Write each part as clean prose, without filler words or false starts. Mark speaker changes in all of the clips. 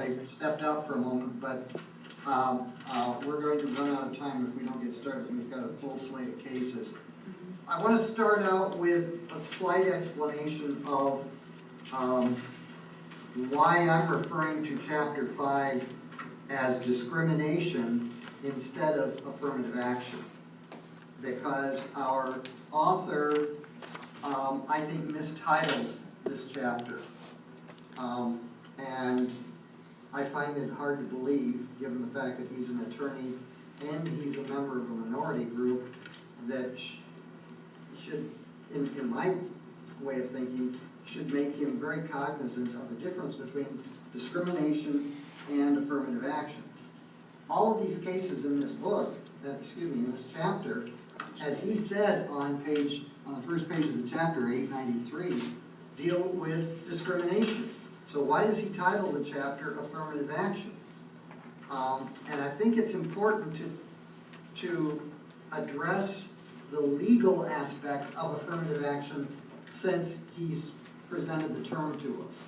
Speaker 1: they stepped out for a moment, but we're going to run out of time if we don't get started. We've got a full slate of cases. I want to start out with a slight explanation of why I'm referring to Chapter 5 as discrimination instead of affirmative action. Because our author, I think, mistitled this chapter. And I find it hard to believe, given the fact that he's an attorney and he's a member of a minority group, that should, in my way of thinking, should make him very cognizant of the difference between discrimination and affirmative action. All of these cases in this book, in this chapter, as he said on the first page of the chapter, 893, deal with discrimination. So why does he title the chapter Affirmative Action? And I think it's important to address the legal aspect of affirmative action since he's presented the term to us.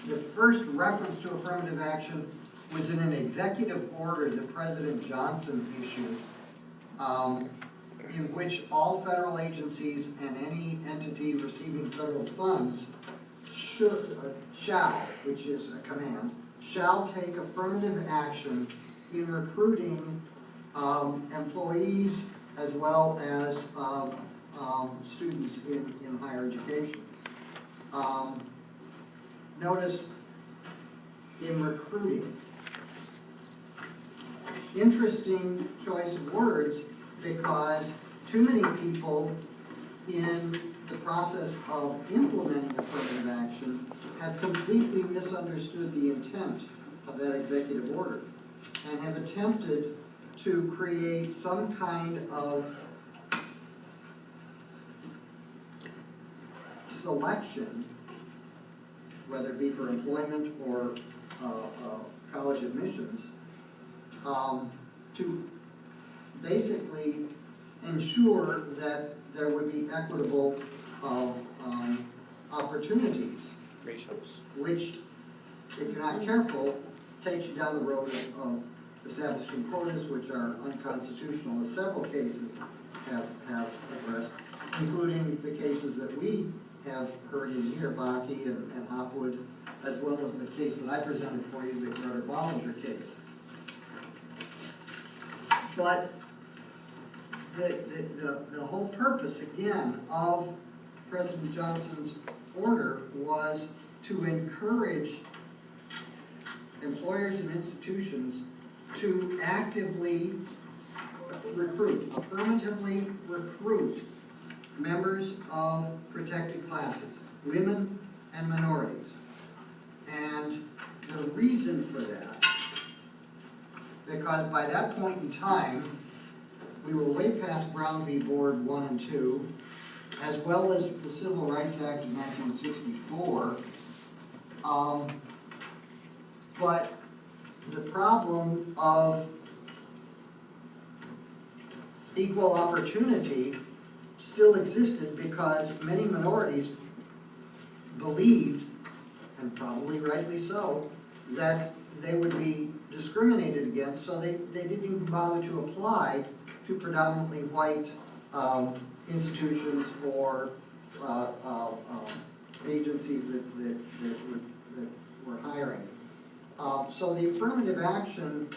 Speaker 1: The first reference to affirmative action was in an executive order that President Johnson issued, in which all federal agencies and any entity receiving federal funds shall, which is a command, shall take affirmative action in recruiting employees as well as students in higher education. Notice in recruiting. Interesting choice of words, because too many people in the process of implementing affirmative action have completely misunderstood the intent of that executive order and have attempted to create some kind of selection, whether it be for employment or college admissions, to basically ensure that there would be equitable opportunities, which, if you're not careful, takes you down the road of establishing quotas, which are unconstitutional, as several cases have addressed, including the cases that we have heard in here, Bakke and Hopwood, as well as the case that I presented for you, the Greta Bollinger case. But the whole purpose, again, of President Johnson's order was to encourage employers and institutions to actively recruit, affirmatively recruit members of protected classes, women and minorities. And the reason for that, because by that point in time, we were way past Brown v. Board 1 and 2, as well as the Civil Rights Act of 1964. But the problem of equal opportunity still existed because many minorities believed, and probably rightly so, that they would be discriminated against, so they didn't even bother to apply to predominantly white institutions or agencies that were hiring. So the affirmative action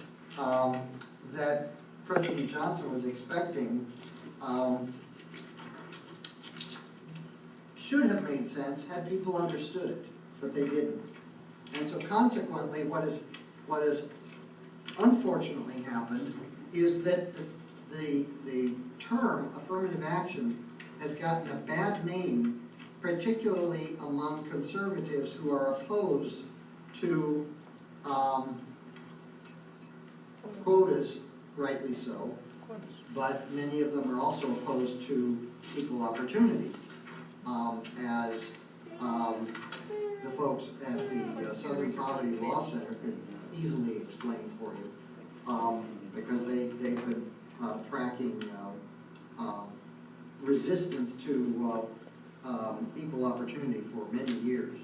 Speaker 1: that President Johnson was expecting should have made sense had people understood it, but they didn't. And so consequently, what has unfortunately happened is that the term affirmative action has gotten a bad name, particularly among conservatives who are opposed to quotas, rightly so, but many of them are also opposed to equal opportunity, as the folks at the Southern Poverty Law Center could easily explain for you, because they've been tracking resistance to equal opportunity for many years.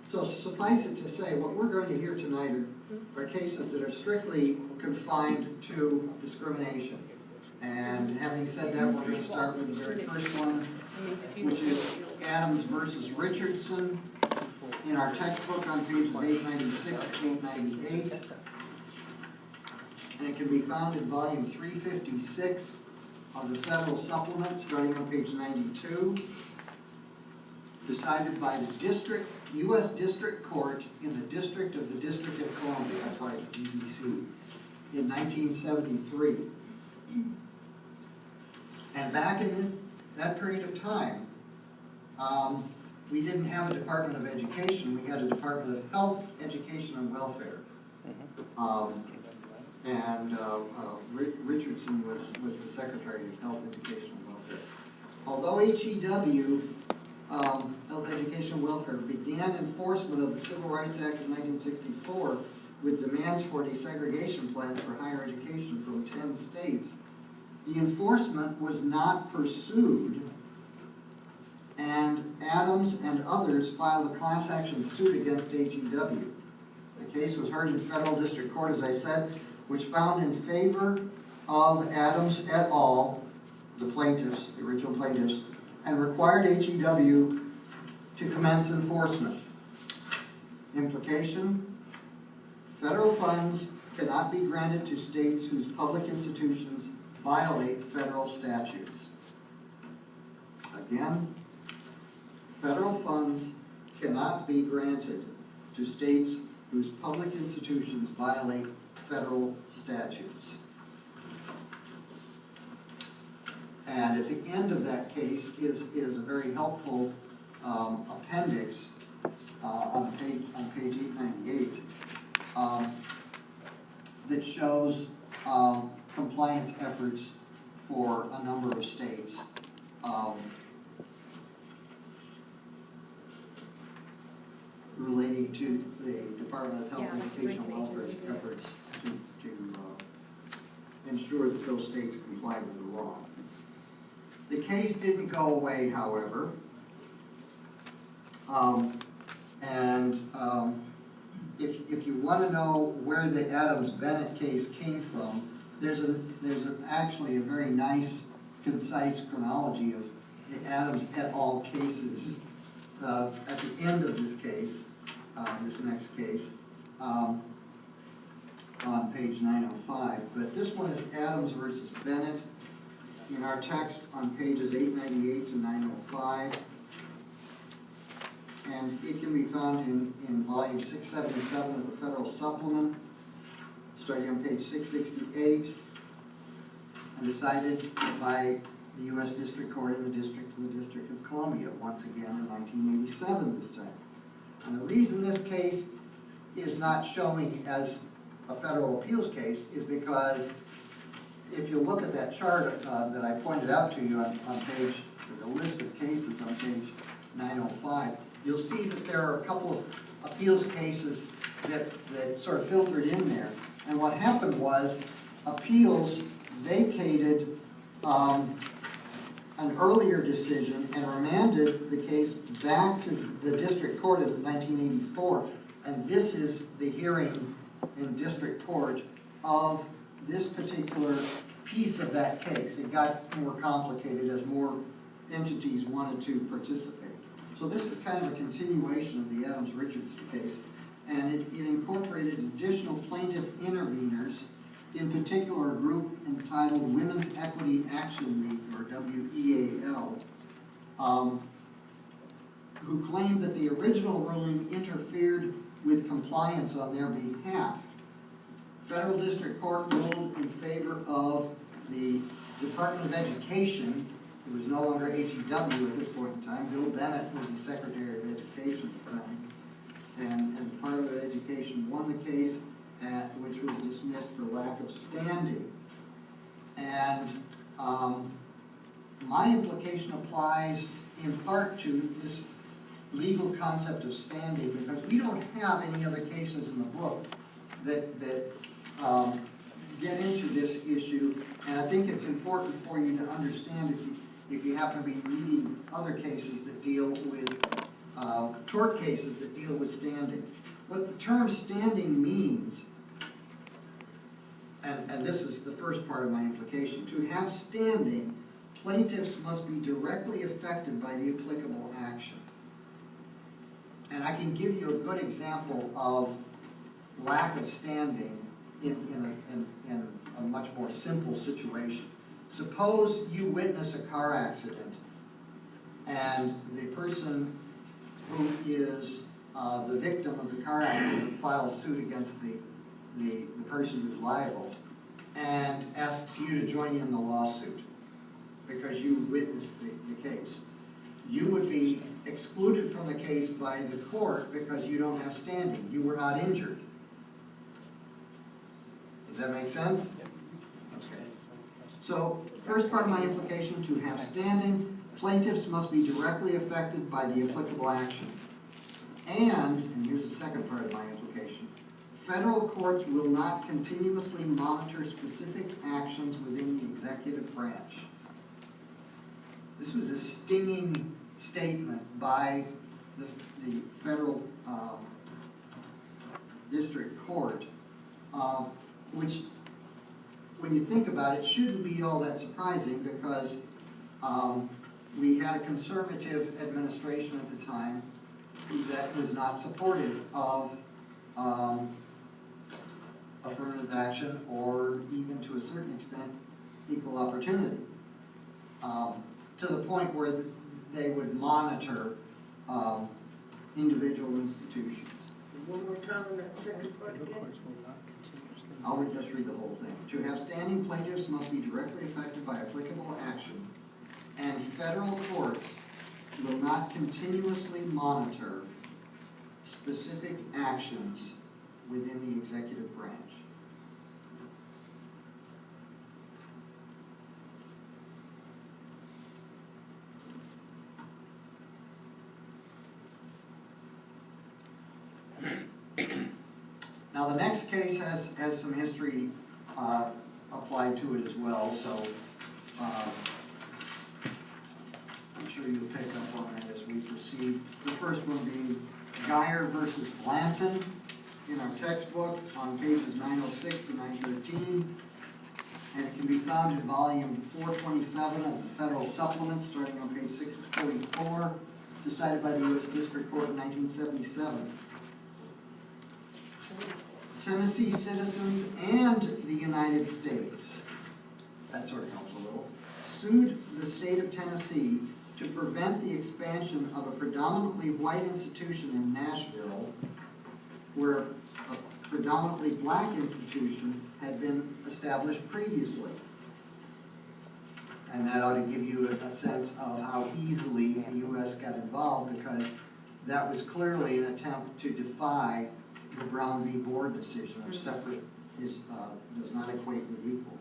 Speaker 1: So suffice it to say, what we're going to hear tonight are cases that are strictly confined to discrimination. And having said that, we're going to start with the very first one, which is Adams versus Richardson, in our textbook on pages 896 to 898. And it can be found in volume 356 of the Federal Supplement, starting on page 92. Decided by the U.S. District Court in the District of Columbia, that's why it's DDC, in 1973. And back in that period of time, we didn't have a Department of Education, we had a Department of Health, Education, and Welfare. Richardson was the Secretary of Health, Education, and Welfare. Although HEW, Health, Education, and Welfare, began enforcement of the Civil Rights Act of 1964 with demands for desegregation plans for higher education from 10 states, the enforcement was not pursued, and Adams and others filed a class action suit against HEW. The case was heard in Federal District Court, as I said, which found in favor of Adams et al., the plaintiffs, the original plaintiffs, and required HEW to commence enforcement. Implication: federal funds cannot be granted to states whose public institutions violate federal statutes. Again, federal funds cannot be granted to states whose public institutions violate federal statutes. And at the end of that case is a very helpful appendix on page 898 that shows compliance efforts for a number of states. Relating to the Department of Health, Education, and Welfare's efforts to ensure that those states comply with the law. The case didn't go away, however, if you want to know where the Adams-Bennett case came from, there's actually a very nice, concise chronology of the Adams et al. Cases at the end of this case, this next case, on page 905. But this one is Adams versus Bennett in our text on pages 898 to 905. And it can be found in volume 677 of the Federal Supplement, starting on page 668, and decided by the U.S. District Court in the District of Columbia, once again in 1987 this time. And the reason this case is not showing as a federal appeals case is because if you look at that chart that I pointed out to you on page, the list of cases on page 905, you'll see that there are a couple of appeals cases that sort of filtered in there. And what happened was appeals vacated an earlier decision and remanded the case back to the district court in 1984. And this is the hearing in district court of this particular piece of that case. It got more complicated as more entities wanted to participate. So this is kind of a continuation of the Adams-Richardson case, and it incorporated additional plaintiff interveners, in particular a group entitled Women's Equity Action League, or WEAL, who claimed that the original ruling interfered with compliance on their behalf. Federal District Court ruled in favor of the Department of Education. It was no longer HEW at this point in time. Bill Bennett was the Secretary of Education at the time. And the Department of Education won the case, which was dismissed for lack of standing. And my implication applies in part to this legal concept of standing, because we don't have any other cases in the book that get into this issue. And I think it's important for you to understand, if you happen to be reading other cases that deal with tort cases that deal with standing. What the term standing means, and this is the first part of my implication, to have standing, plaintiffs must be directly affected by the applicable action. And I can give you a good example of lack of standing in a much more simple situation. Suppose you witness a car accident and the person who is the victim of the car accident files suit against the person who's liable and asks you to join in the lawsuit because you witnessed the case. You would be excluded from the case by the court because you don't have standing. You were not injured. Does that make sense? Okay. So, first part of my implication, to have standing, plaintiffs must be directly affected by the applicable action. And here's the second part of my implication, federal courts will not continuously monitor specific actions within the executive branch. This was a stinging statement by the federal district court, which, when you think about it, shouldn't be all that surprising because we had a conservative administration at the time that was not supportive of affirmative action or even to a certain extent equal opportunity, to the point where they would monitor individual institutions.
Speaker 2: One more time on that second part again.
Speaker 1: I would just read the whole thing. To have standing, plaintiffs must be directly affected by applicable action, and federal courts will not continuously monitor specific actions within the executive branch. Now the next case has some history applied to it as well, so I'm sure you'll pick up on that as we proceed. The first one being Geyer versus Blanton in our textbook on pages 906 to 913, and it can be found in volume 427 of the Federal Supplement, starting on page 644, decided by the U.S. District Court in 1977. Tennessee citizens and the United States, that sort of helps a little, sued the state of Tennessee to prevent the expansion of a predominantly white institution in Nashville, where a predominantly black institution had been established previously. And that ought to give you a sense of how easily the U.S. got involved, because that was clearly an attempt to defy the Brown v. Board decision, or separate does not equate with equal.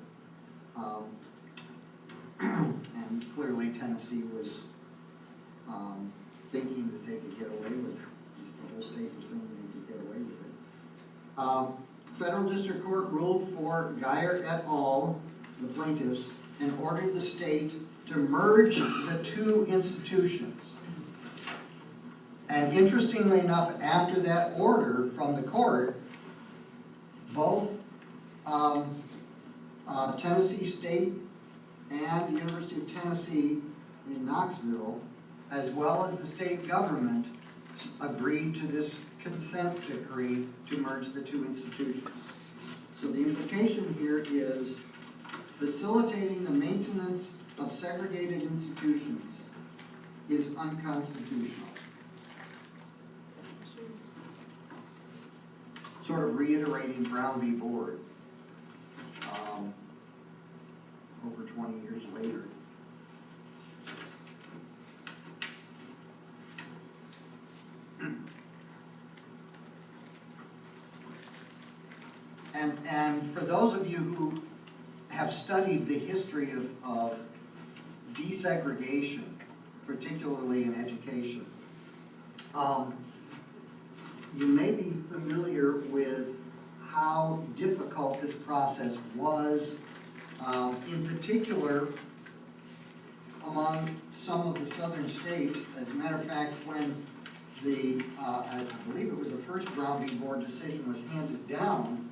Speaker 1: And clearly Tennessee was thinking that they could get away with it. The whole state was thinking they could get away with it. Federal District Court ruled for Geyer et al., the plaintiffs, and ordered the state to merge the two institutions. And interestingly enough, after that order from the court, both Tennessee State and the University of Tennessee in Knoxville, as well as the state government, agreed to this consent decree to merge the two institutions. So the implication here is facilitating the maintenance of segregated institutions is unconstitutional. Sort of reiterating Brown v. Board over 20 years later. And for those of you who have studied the history of desegregation, particularly in education, you may be familiar with how difficult this process was, in particular among some of the southern states. As a matter of fact, when I believe it was the first Brown v. Board decision was handed down,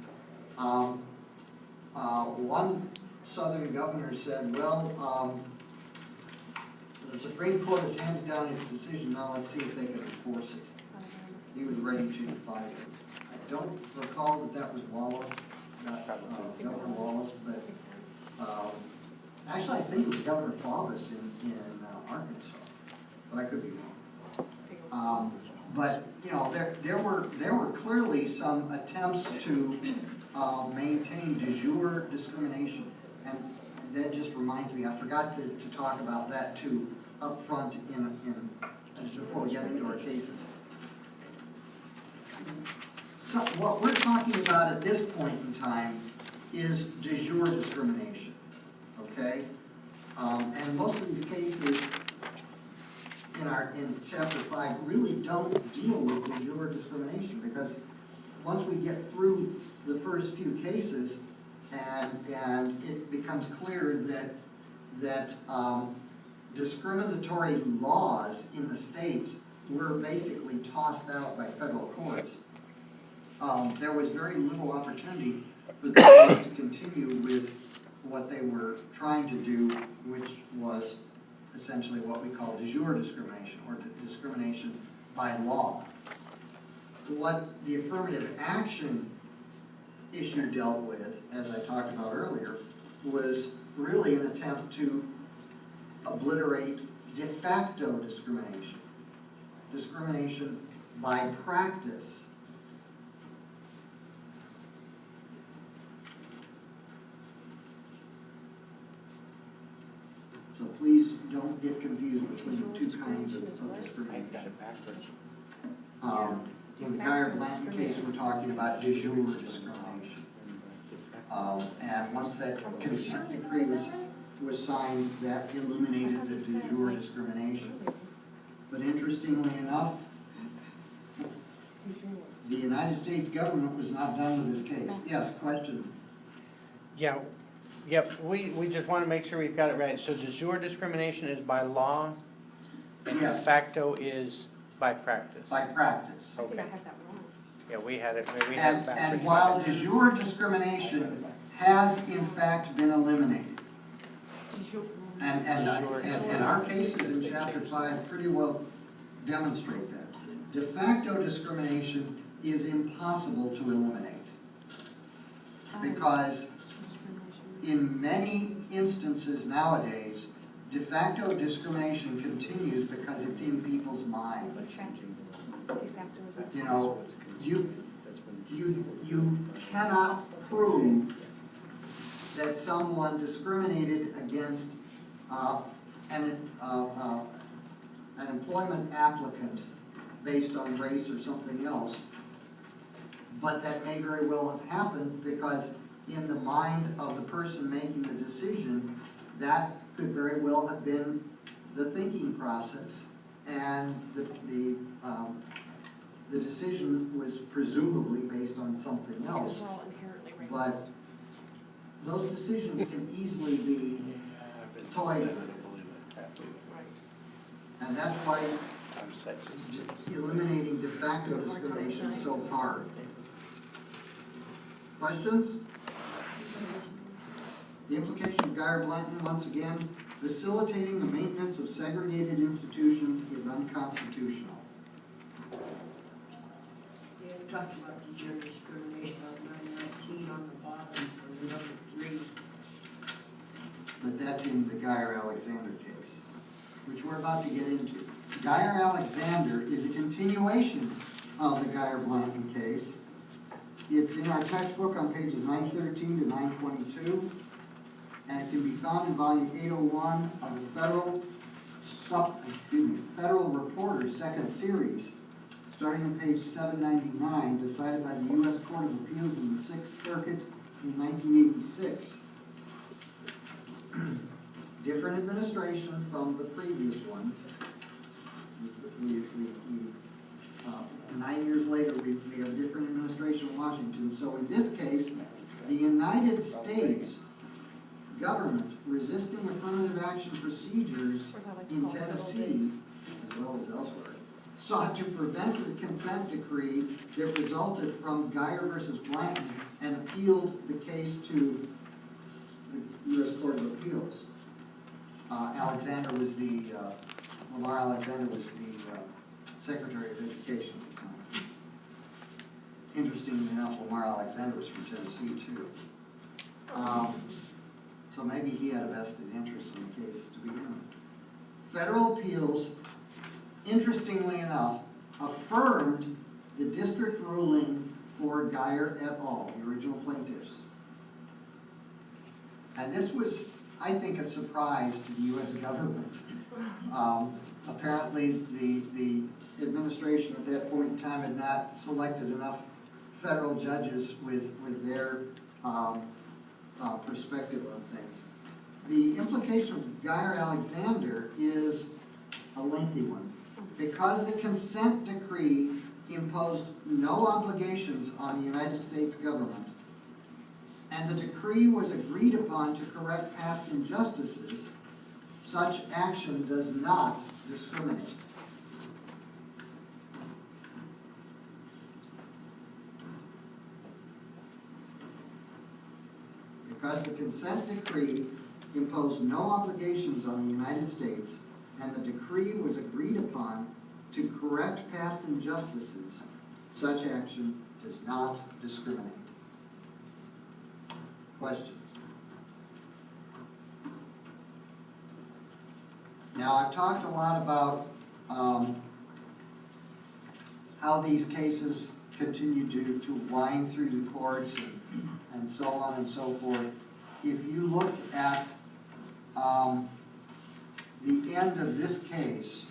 Speaker 1: one Southern governor said, well, the Supreme Court has handed down its decision, now let's see if they can enforce it. He was ready to defy it. I don't recall that was Wallace, Governor Wallace, but actually I think it was Governor Faubus in Arkansas, but I could be wrong. But you know, there were clearly some attempts to maintain de jure discrimination, and that just reminds me, I forgot to talk about that too up front before we get into our cases. So what we're talking about at this point in time is de jure discrimination, okay? And most of these cases in Chapter 5 really don't deal with de jure discrimination, because once we get through the first few cases and it becomes clear that discriminatory laws in the states were basically tossed out by federal courts, there was very little opportunity for the states to continue with what they were trying to do, which was essentially what we call de jure discrimination, or discrimination by law. What the affirmative action issue dealt with, as I talked about earlier, was really an attempt to obliterate de facto discrimination, discrimination by practice. So please don't get confused between the two kinds of discrimination. In the Geyer-Blanton case, we're talking about de jure discrimination. And once that consent decree was signed, that eliminated the de jure discrimination. But interestingly enough, the United States government was not done with this case. Yes, question?
Speaker 3: Yeah, yep, we just want to make sure we've got it right. So de jure discrimination is by law, and de
Speaker 1: Yes.
Speaker 3: facto is by practice.
Speaker 1: By practice.
Speaker 3: Okay.
Speaker 4: I had that wrong.
Speaker 3: Yeah, we had it backwards.
Speaker 1: And while de jure discrimination has in fact been eliminated, and our cases in Chapter 5 pretty well demonstrate that, de facto discrimination is impossible to eliminate, because in many instances nowadays, de facto discrimination continues because it's in people's minds. You know, you cannot prove that someone discriminated against an employment applicant based on race or something else, but that may very well have happened because in the mind of the person making the decision, that could very well have been the thinking process, and the decision was presumably based on something else. But those decisions can easily be toyed with. And that's why eliminating de facto discrimination is so hard. Questions? The implication of Geyer-Blanton, once again, facilitating the maintenance of segregated institutions is unconstitutional.
Speaker 2: Yeah, it talks about de jure discrimination on 919 on the bottom of number 3.
Speaker 1: But that's in the Geyer-Alexander case, which we're about to get into. Geyer-Alexander is a continuation of the Geyer-Blanton case. It's in our textbook on pages 913 to 922, and it can be found in volume 801 of the Federal Reporter second series, starting on page 799, decided by the U.S. Court of Appeals in the Sixth Circuit in 1986. Different administration from the previous one. 9 years later, we have different administration in Washington. So in this case, the United States government resisting affirmative action procedures in Tennessee, as well as elsewhere, sought to prevent the consent decree that resulted from Geyer versus Blanton and appealed the case to the U.S. Court of Appeals. Alexander was the, Lamar Alexander was the Secretary of Education at the time. Interestingly enough, Lamar Alexander was from Tennessee too. So maybe he had a vested interest in the case to begin with. Federal appeals, interestingly enough, affirmed the district ruling for Geyer et al., the original plaintiffs. And this was, I think, a surprise to the U.S. government. Apparently, the administration at that point in time had not selected enough federal judges with their perspective on things. The implication of Geyer-Alexander is a lengthy one. Because the consent decree imposed no obligations on the United States government, and the decree was agreed upon to correct past injustices, such action does not discriminate. Because the consent decree imposed no obligations on the United States, and the decree was agreed upon to correct past injustices, such action does not discriminate. Questions? Now, I've talked a lot about how these cases continue to wind through the courts and so on and so forth. If you look at the end of this case,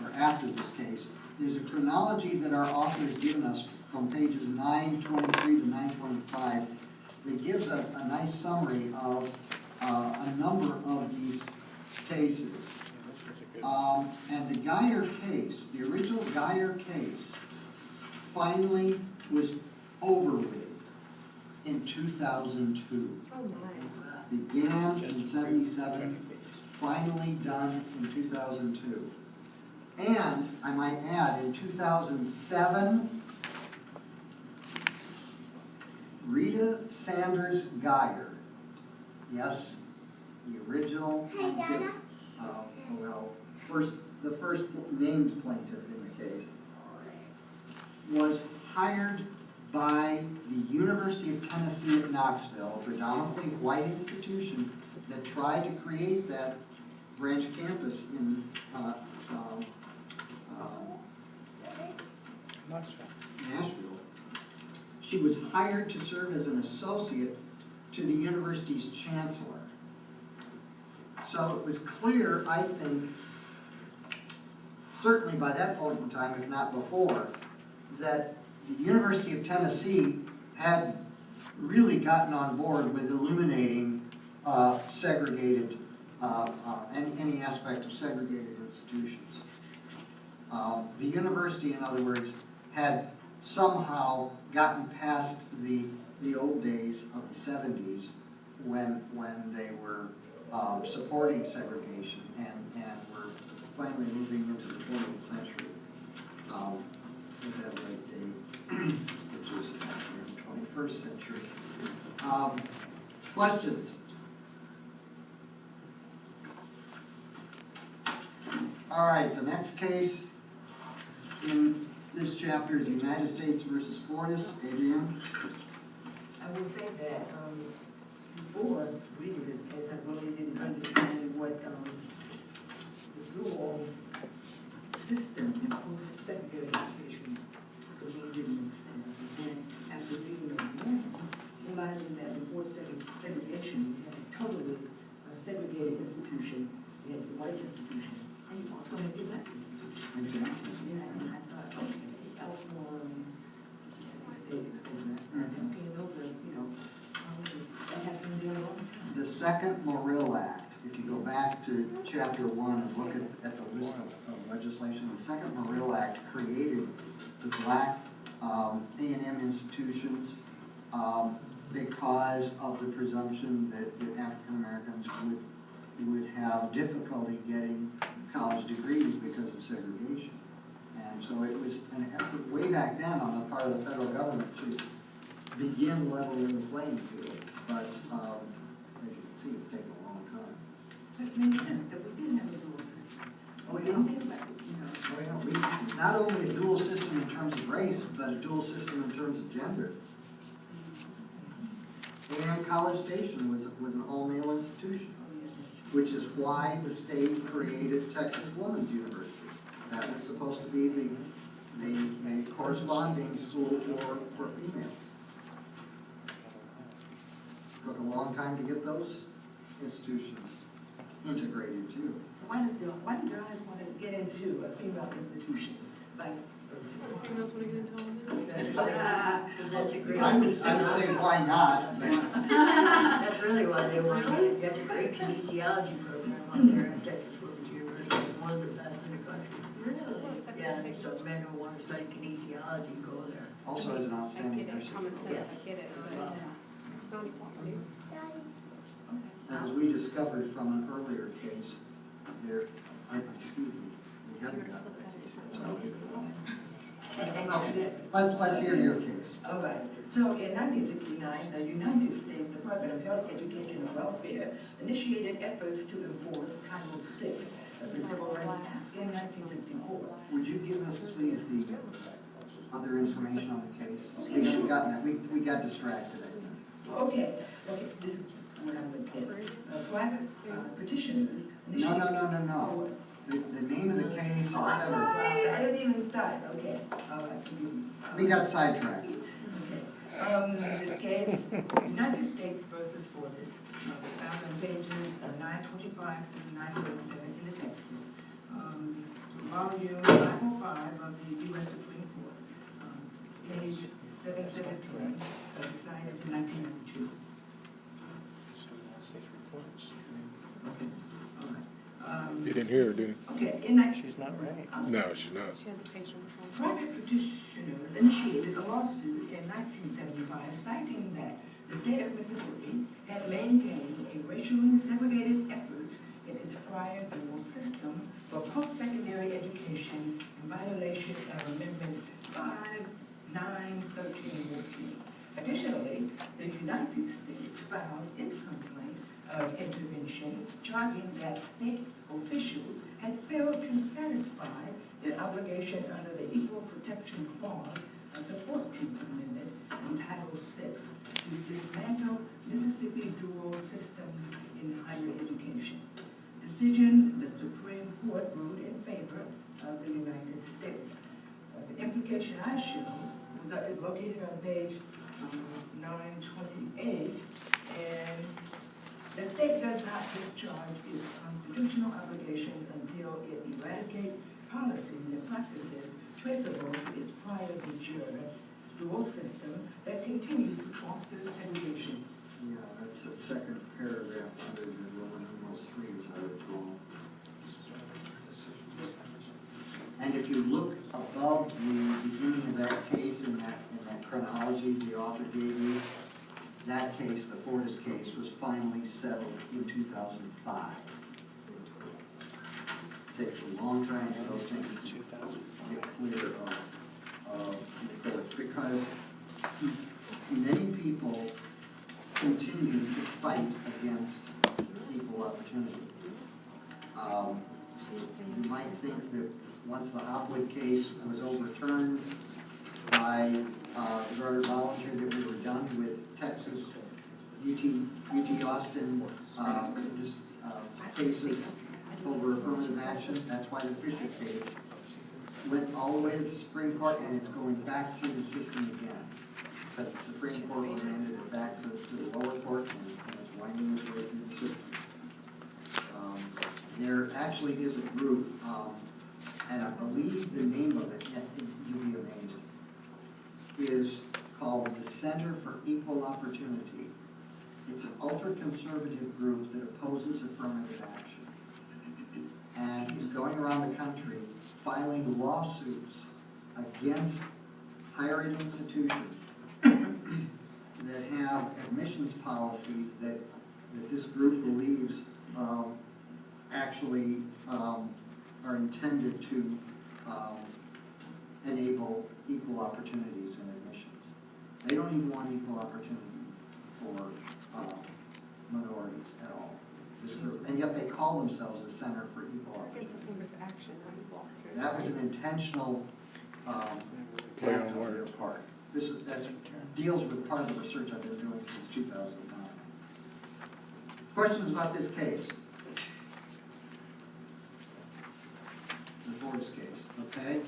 Speaker 1: or after this case, there's a chronology that our author has given us from pages 923 to 925 that gives a nice summary of a number of these cases. And the Geyer case, the original Geyer case, finally was over with in 2002.
Speaker 2: Oh, my.
Speaker 1: Began in 77, finally done in 2002. And, I might add, in 2007, Rita Sanders Geyer, yes, the original plaintiff, the first named plaintiff in the case, was hired by the University of Tennessee at Knoxville, a predominantly white institution that tried to create that branch campus in Nashville. She was hired to serve as an associate to the university's chancellor. So it was clear, I think, certainly by that point in time, if not before, that the University of Tennessee had really gotten on board with eliminating segregated, any aspect of segregated institutions. The university, in other words, had somehow gotten past the old days of the 70s when they were supporting segregation and were finally moving into the 20th century at that late date, which is the 21st century. Questions? All right, the next case in this chapter is United States versus Fortis. Adrienne?
Speaker 4: I will say that before reading this case, I really didn't understand what the dual system in post-secondary education, to me didn't make sense. And then after reading it again, realizing that before segregation, you had a totally segregated institution, you had the white institution, and you also had the black institution.
Speaker 1: Exactly.
Speaker 4: Yeah, and I thought, okay, Elkhorn, I said, okay, those are, that happened there a long time.
Speaker 1: The second Morrill Act, if you go back to chapter 1 and look at the list of legislation, the second Morrill Act created the black A&M institutions because of the presumption that African Americans would have difficulty getting college degrees because of segregation. time, so it was an effort way back then on the part of the federal government to begin leveling the playing field, but, as you can see, it's taken a long time.
Speaker 4: It makes sense that we did have a dual system.
Speaker 1: Oh,
Speaker 4: We
Speaker 1: yeah.
Speaker 4: didn't think about it, you know.
Speaker 1: Oh, yeah, we, not only a dual system in terms of race, but a dual system in terms of gender. And College Station was an all-male institution,
Speaker 4: Oh, yes, that's true.
Speaker 1: which is why the state created Texas Women's University. That was supposed to be the corresponding school for females. Took a long time to get those institutions integrated too.
Speaker 4: So why do guys want to get into a female institution, vice versa?
Speaker 5: Females want to get into all of this?
Speaker 2: Because that's a great.
Speaker 1: I would say why not, but
Speaker 2: That's really why they want to, that's a great kinesiology program out there at Texas Women's University, one of the best in the country.
Speaker 5: Really?
Speaker 2: Yeah, so men who want to study kinesiology go there.
Speaker 1: also as an
Speaker 5: I
Speaker 1: outstanding
Speaker 5: get it,
Speaker 1: person.
Speaker 5: common sense,
Speaker 2: Yes.
Speaker 5: I get it,
Speaker 2: As
Speaker 5: but
Speaker 2: well.
Speaker 5: it's not equality.
Speaker 1: And as we discovered from an earlier case, excuse me, we haven't got that case yet, so I'll leave it alone. Okay, let's hear your case.
Speaker 4: All right, so in 1969, the United States Department of Health, Education, and Welfare initiated efforts to enforce Title VI of the Civil Rights Act in 1964.
Speaker 1: Would you give us, please, the other information on the case?
Speaker 4: Okay,
Speaker 1: We
Speaker 4: sure.
Speaker 1: haven't gotten that, we got distracted, I think.
Speaker 4: Okay, this is what I'm going to get. Private petitioners
Speaker 1: No,
Speaker 4: initiated...
Speaker 1: no. The name of the case,
Speaker 4: Oh, I'm
Speaker 1: etc.
Speaker 4: sorry, I didn't even start, okay, all right, forgive me.
Speaker 1: We got sidetracked.
Speaker 4: Okay, this case, United States versus Fortis, found on pages 925 through 927 in the textbook. Volume 505 of the U.S. Supreme Court, page 717, decided in 1992. Okay, all right.
Speaker 6: You didn't hear her, did you?
Speaker 4: Okay,
Speaker 3: She's not right.
Speaker 6: No, she's not.
Speaker 5: She had the page number from.
Speaker 4: private petitioners initiated a lawsuit in 1975 citing that the state of Mississippi had maintained a racially segregated efforts in its prior dual system for post-secondary education in violation of Amendments 5, 9, 13, and 14. Additionally, the United States filed its complaint of intervention, charging that state officials had failed to satisfy their obligation under the Equal Protection Clause of the 14th Amendment in Title VI to dismantle Mississippi dual systems in higher education. Decision, the Supreme Court ruled in favor of the United States. The implication I show is located on page 928, and the state does not discharge its constitutional obligations until it eradicates policies and practices traceable to its prior de jure dual system that continues to foster segregation.
Speaker 1: Yeah, that's the second paragraph under the Roman numeral 3, as I recall. And if you look above the beginning of that case in that chronology the author gave you, that case, the Fortis case, was finally settled in 2005. Takes a long time for those things to get clear of the courts, because many people continue to fight against equal opportunity. You might think that once the Hopwood case was overturned by Gardner Bollinger, that we were done with Texas, UT Austin cases over affirmative action. That's why the Fisher case went all the way to the Supreme Court, and it's going back through the system again. Because the Supreme Court remanded it back to the lower court, and it's winding its way through the system. There actually is a group, and I believe the name of it, you'll be amazed, is called the Center for Equal Opportunity. It's an ultra-conservative group that opposes affirmative action, and is going around the country filing lawsuits against higher ed institutions that have admissions policies that this group believes actually are intended to enable equal opportunities in admissions. They don't even want equal opportunity for minorities at all, this group. And yet they call themselves a Center for Equal
Speaker 5: It's
Speaker 1: Opportunity.
Speaker 5: affirmative action, not equal opportunity.
Speaker 1: That was an intentional
Speaker 6: Play on
Speaker 1: act on their
Speaker 6: words.
Speaker 1: part. This deals with part of the research I've been doing since 2009. Questions about this case? The Fortis case, okay?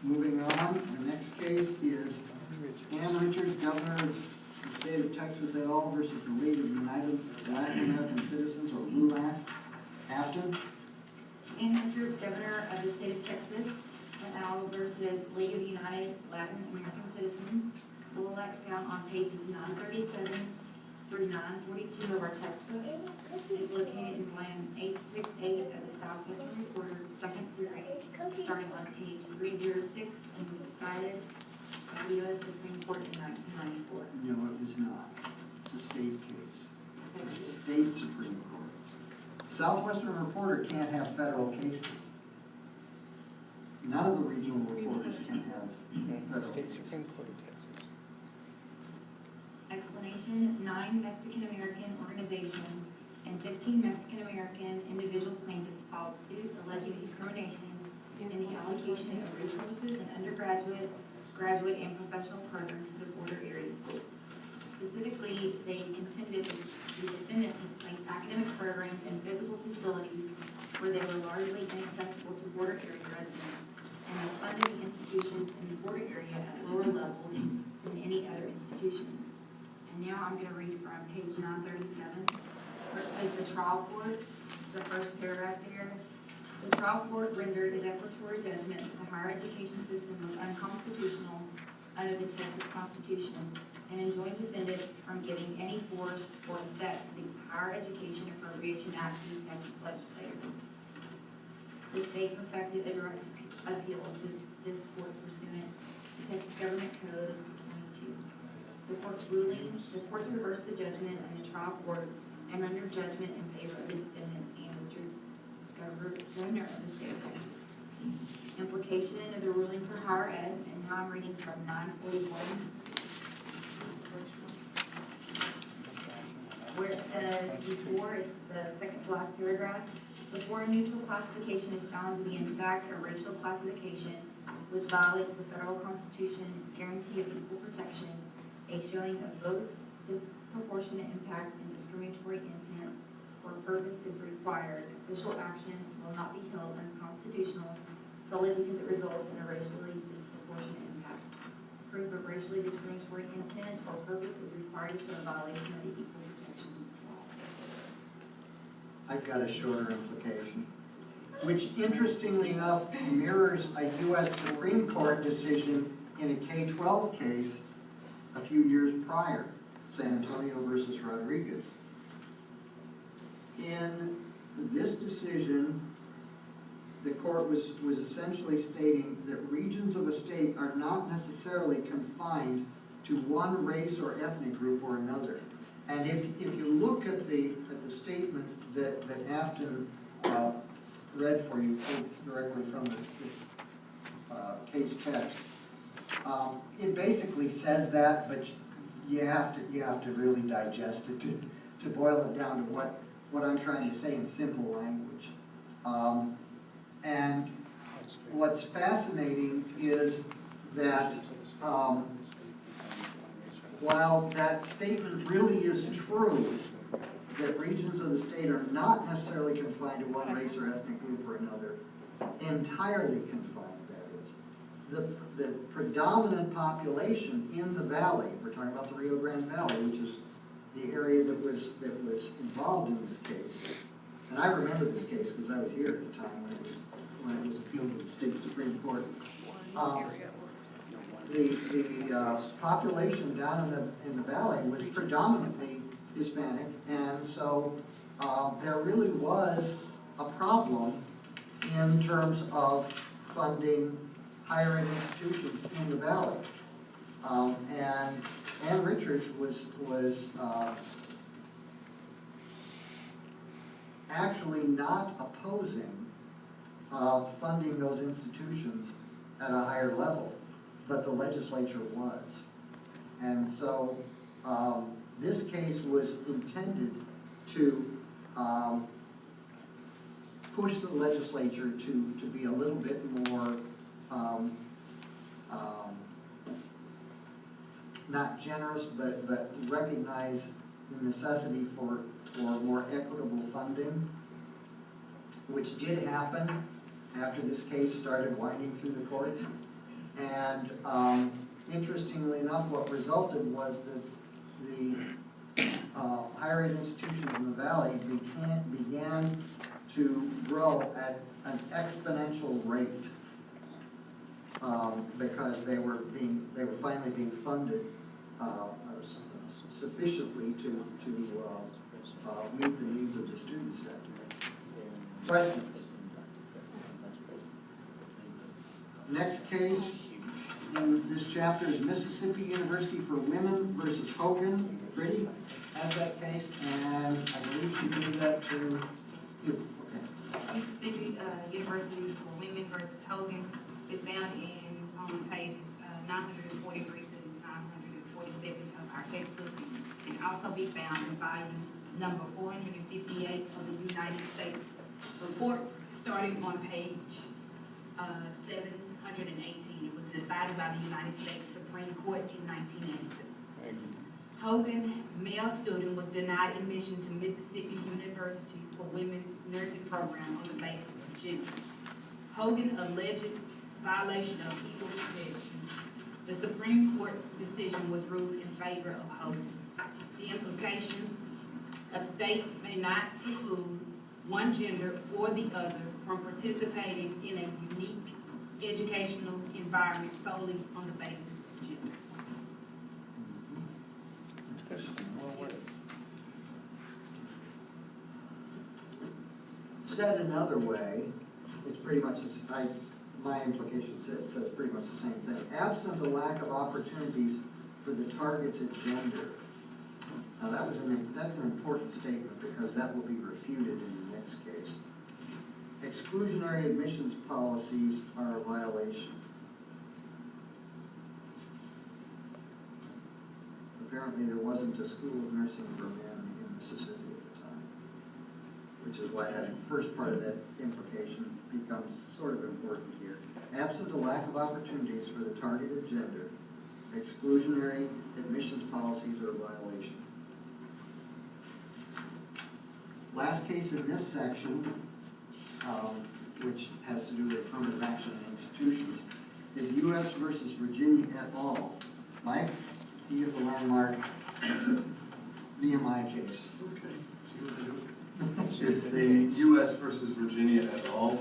Speaker 1: Moving on, the next case is Ann Richards, Governor of the State of Texas et al. Versus the League of United Latin American Citizens, or LULAC. Afton?
Speaker 7: Ann Richards, Governor of the State of Texas, et al. Versus League of United Latin American Citizens, LULAC, found on pages 937 through 942 of our textbook. It's located in volume 868 of the Southwestern Reporter, second series, starting on page 306, and was decided by the U.S. Supreme Court in 1994.
Speaker 1: No, it was not. It's a state case. It's a state Supreme Court. Southwestern Reporter can't have federal cases. None of the regional reporters can have federal
Speaker 3: State
Speaker 1: cases.
Speaker 3: Supreme Court of Texas.
Speaker 7: Explanation: 9 Mexican-American organizations and 15 Mexican-American individual plaintiffs filed suit alleging discrimination in the allocation of resources in undergraduate, graduate, and professional programs to the border area schools. Specifically, they contended that the defendants had placed academic programs in physical facilities where they were largely inaccessible to border area residents, and have funded the institutions in the border area at lower levels than any other institutions. And now I'm going to read from page 937, where it says the trial court, it's the first paragraph there. The trial court rendered a declaratory judgment that the higher education system was unconstitutional under the Texas Constitution and enjoined defendants from giving any force or effect to the Higher Education Appropriation Act to the Texas legislature. The state perfected a direct appeal to this court pursuant to Texas Government Code 22. The court's reversed the judgment in the trial court and rendered judgment in favor of the defendants and Richards, Governor of the State of Texas. Implication of the ruling for higher ed, and now I'm reading from 941, where it says before, it's the second to last paragraph, before a neutral classification is found to be in fact a racial classification which violates the federal constitution guarantee of equal protection, a showing of both disproportionate impact and discriminatory intent or purpose is required. Official action will not be held unconstitutional solely because it results in a racially disproportionate impact. Proof of racially discriminatory intent or purpose is required to show a violation of the equal protection law.
Speaker 1: I've got a shorter implication, which interestingly enough mirrors a U.S. Supreme Court decision in a K-12 case a few years prior, San Antonio versus Rodriguez. In this decision, the court was essentially stating that regions of a state are not necessarily confined to one race or ethnic group or another. And if you look at the statement that Afton read for you, pulled directly from the case text, it basically says that, but you have to really digest it to boil it down to what I'm trying to say in simple language. And what's fascinating is that while that statement really is true, that regions of the state are not necessarily confined to one race or ethnic group or another, entirely confined, that is. The predominant population in the valley, we're talking about the Rio Grande Valley, which is the area that was involved in this case. And I remember this case because I was here at the time when it was appealed to the state Supreme Court. The population down in the valley was predominantly Hispanic, and so there really was a problem in terms of funding higher ed institutions in the valley. And Ann Richards was actually not opposing funding those institutions at a higher level. but the legislature was. And so, this case was intended to, push the legislature to be a little bit more, not generous, but recognize the necessity for more equitable funding, which did happen after this case started winding through the courts. And interestingly enough, what resulted was that the higher ed institutions in the valley began to grow at an exponential rate because they were finally being funded sufficiently to meet the needs of the student sector. Questions? Next case in this chapter is Mississippi University for Women versus Hogan. Brittany has that case, and I believe she gave that to you. Okay.
Speaker 8: Mississippi University for Women versus Hogan is found in pages 943 to 947 of our textbook, and also be found in volume number 458 of the United States reports, starting on page 718. It was decided by the United States Supreme Court in 1982. Hogan, male student, was denied admission to Mississippi University for Women's Nursing Program on the basis of gender. Hogan alleged violation of equal protection. The Supreme Court decision was ruled in favor of Hogan. The implication: a state may not preclude one gender or the other from participating in a unique educational environment solely on the basis of gender.
Speaker 1: Said another way, it's pretty much, my implication says pretty much the same thing. Absent a lack of opportunities for the targeted gender. Now that's an important statement because that will be refuted in the next case. Exclusionary admissions policies are a violation. Apparently there wasn't a school of nursing for men in Mississippi at the time, which is why that first part of that implication becomes sort of important here. Absent a lack of opportunities for the targeted gender, exclusionary admissions policies are a violation. Last case in this section, which has to do with affirmative action in institutions, is U.S. versus Virginia et al. Mike, you have the landmark VMI case.
Speaker 6: It's the U.S. versus Virginia et al.,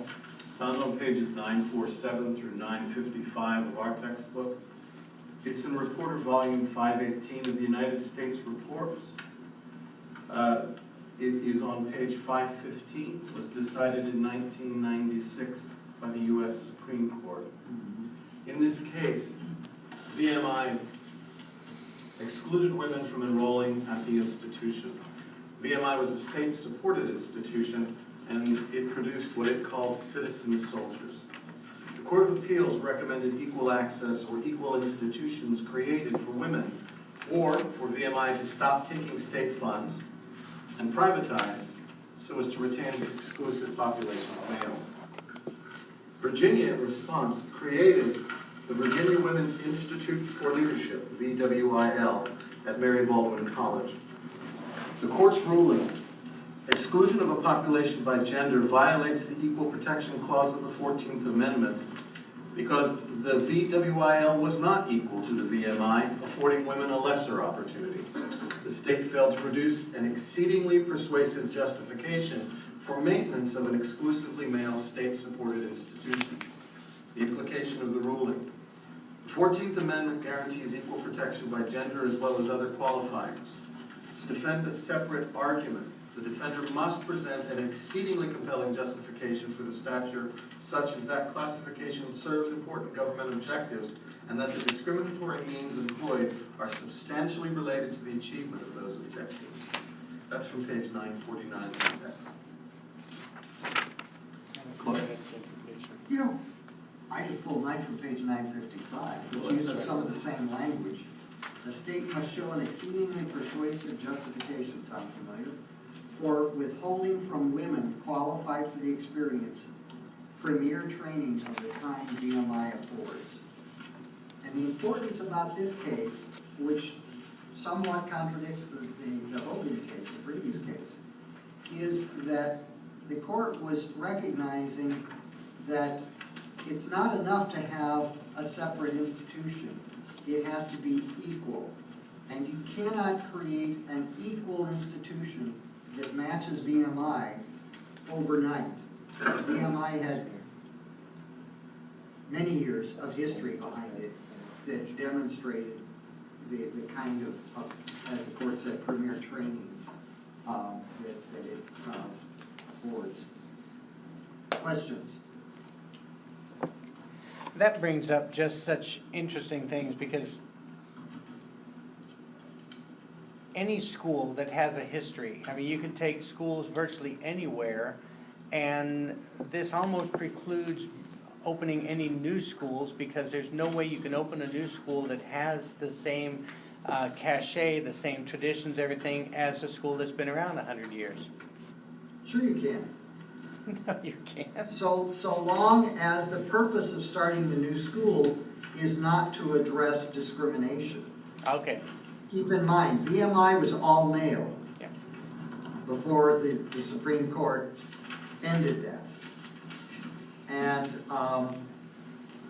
Speaker 6: found on pages 947 through 955 of our textbook. It's in Reporter Volume 518 of the United States Reports. It is on page 515. It was decided in 1996 by the U.S. Supreme Court. In this case, VMI excluded women from enrolling at the institution. VMI was a state-supported institution, and it produced what it called citizen soldiers. The Court of Appeals recommended equal access or equal institutions created for women, or for VMI to stop taking state funds and privatize so as to retain its exclusive population of males. Virginia, in response, created the Virginia Women's Institute for Leadership, VWIL, at Mary Baldwin College. The court's ruling, exclusion of a population by gender, violates the Equal Protection Clause of the 14th Amendment because the VWIL was not equal to the VMI, affording women a lesser opportunity. The state failed to produce an exceedingly persuasive justification for maintenance of an exclusively male state-supported institution. The implication of the ruling: the 14th Amendment guarantees equal protection by gender as well as other qualifiers. To defend a separate argument, the defender must present an exceedingly compelling justification for the statute, such as that classification serves important government objectives and that the discriminatory means employed are substantially related to the achievement of those objectives. That's from page 949 of the text.
Speaker 1: You know, I just pulled mine from page 955,
Speaker 6: Well,
Speaker 1: which
Speaker 6: that's
Speaker 1: uses
Speaker 6: right.
Speaker 1: some of the same language. The state must show an exceedingly persuasive justification, sound familiar? For withholding from women qualified for the experience premier training of the kind VMI affords. And the importance about this case, which somewhat contradicts the Hogan case, the previous case, is that the court was recognizing that it's not enough to have a separate institution. It has to be equal. And you cannot create an equal institution that matches VMI overnight. VMI had many years of history behind it that demonstrated the kind of, as the court said, premier training that it affords. Questions?
Speaker 3: That brings up just such interesting things, because any school that has a history, I mean, you can take schools virtually anywhere, and this almost precludes opening any new schools, because there's no way you can open a new school that has the same cachet, the same traditions, everything, as a school that's been around 100 years.
Speaker 1: Sure you can.
Speaker 3: No, you can't.
Speaker 1: So long as the purpose of starting the new school is not to address discrimination.
Speaker 3: Okay.
Speaker 1: Keep in mind, VMI was all male
Speaker 3: Yeah.
Speaker 1: before the Supreme Court ended that. And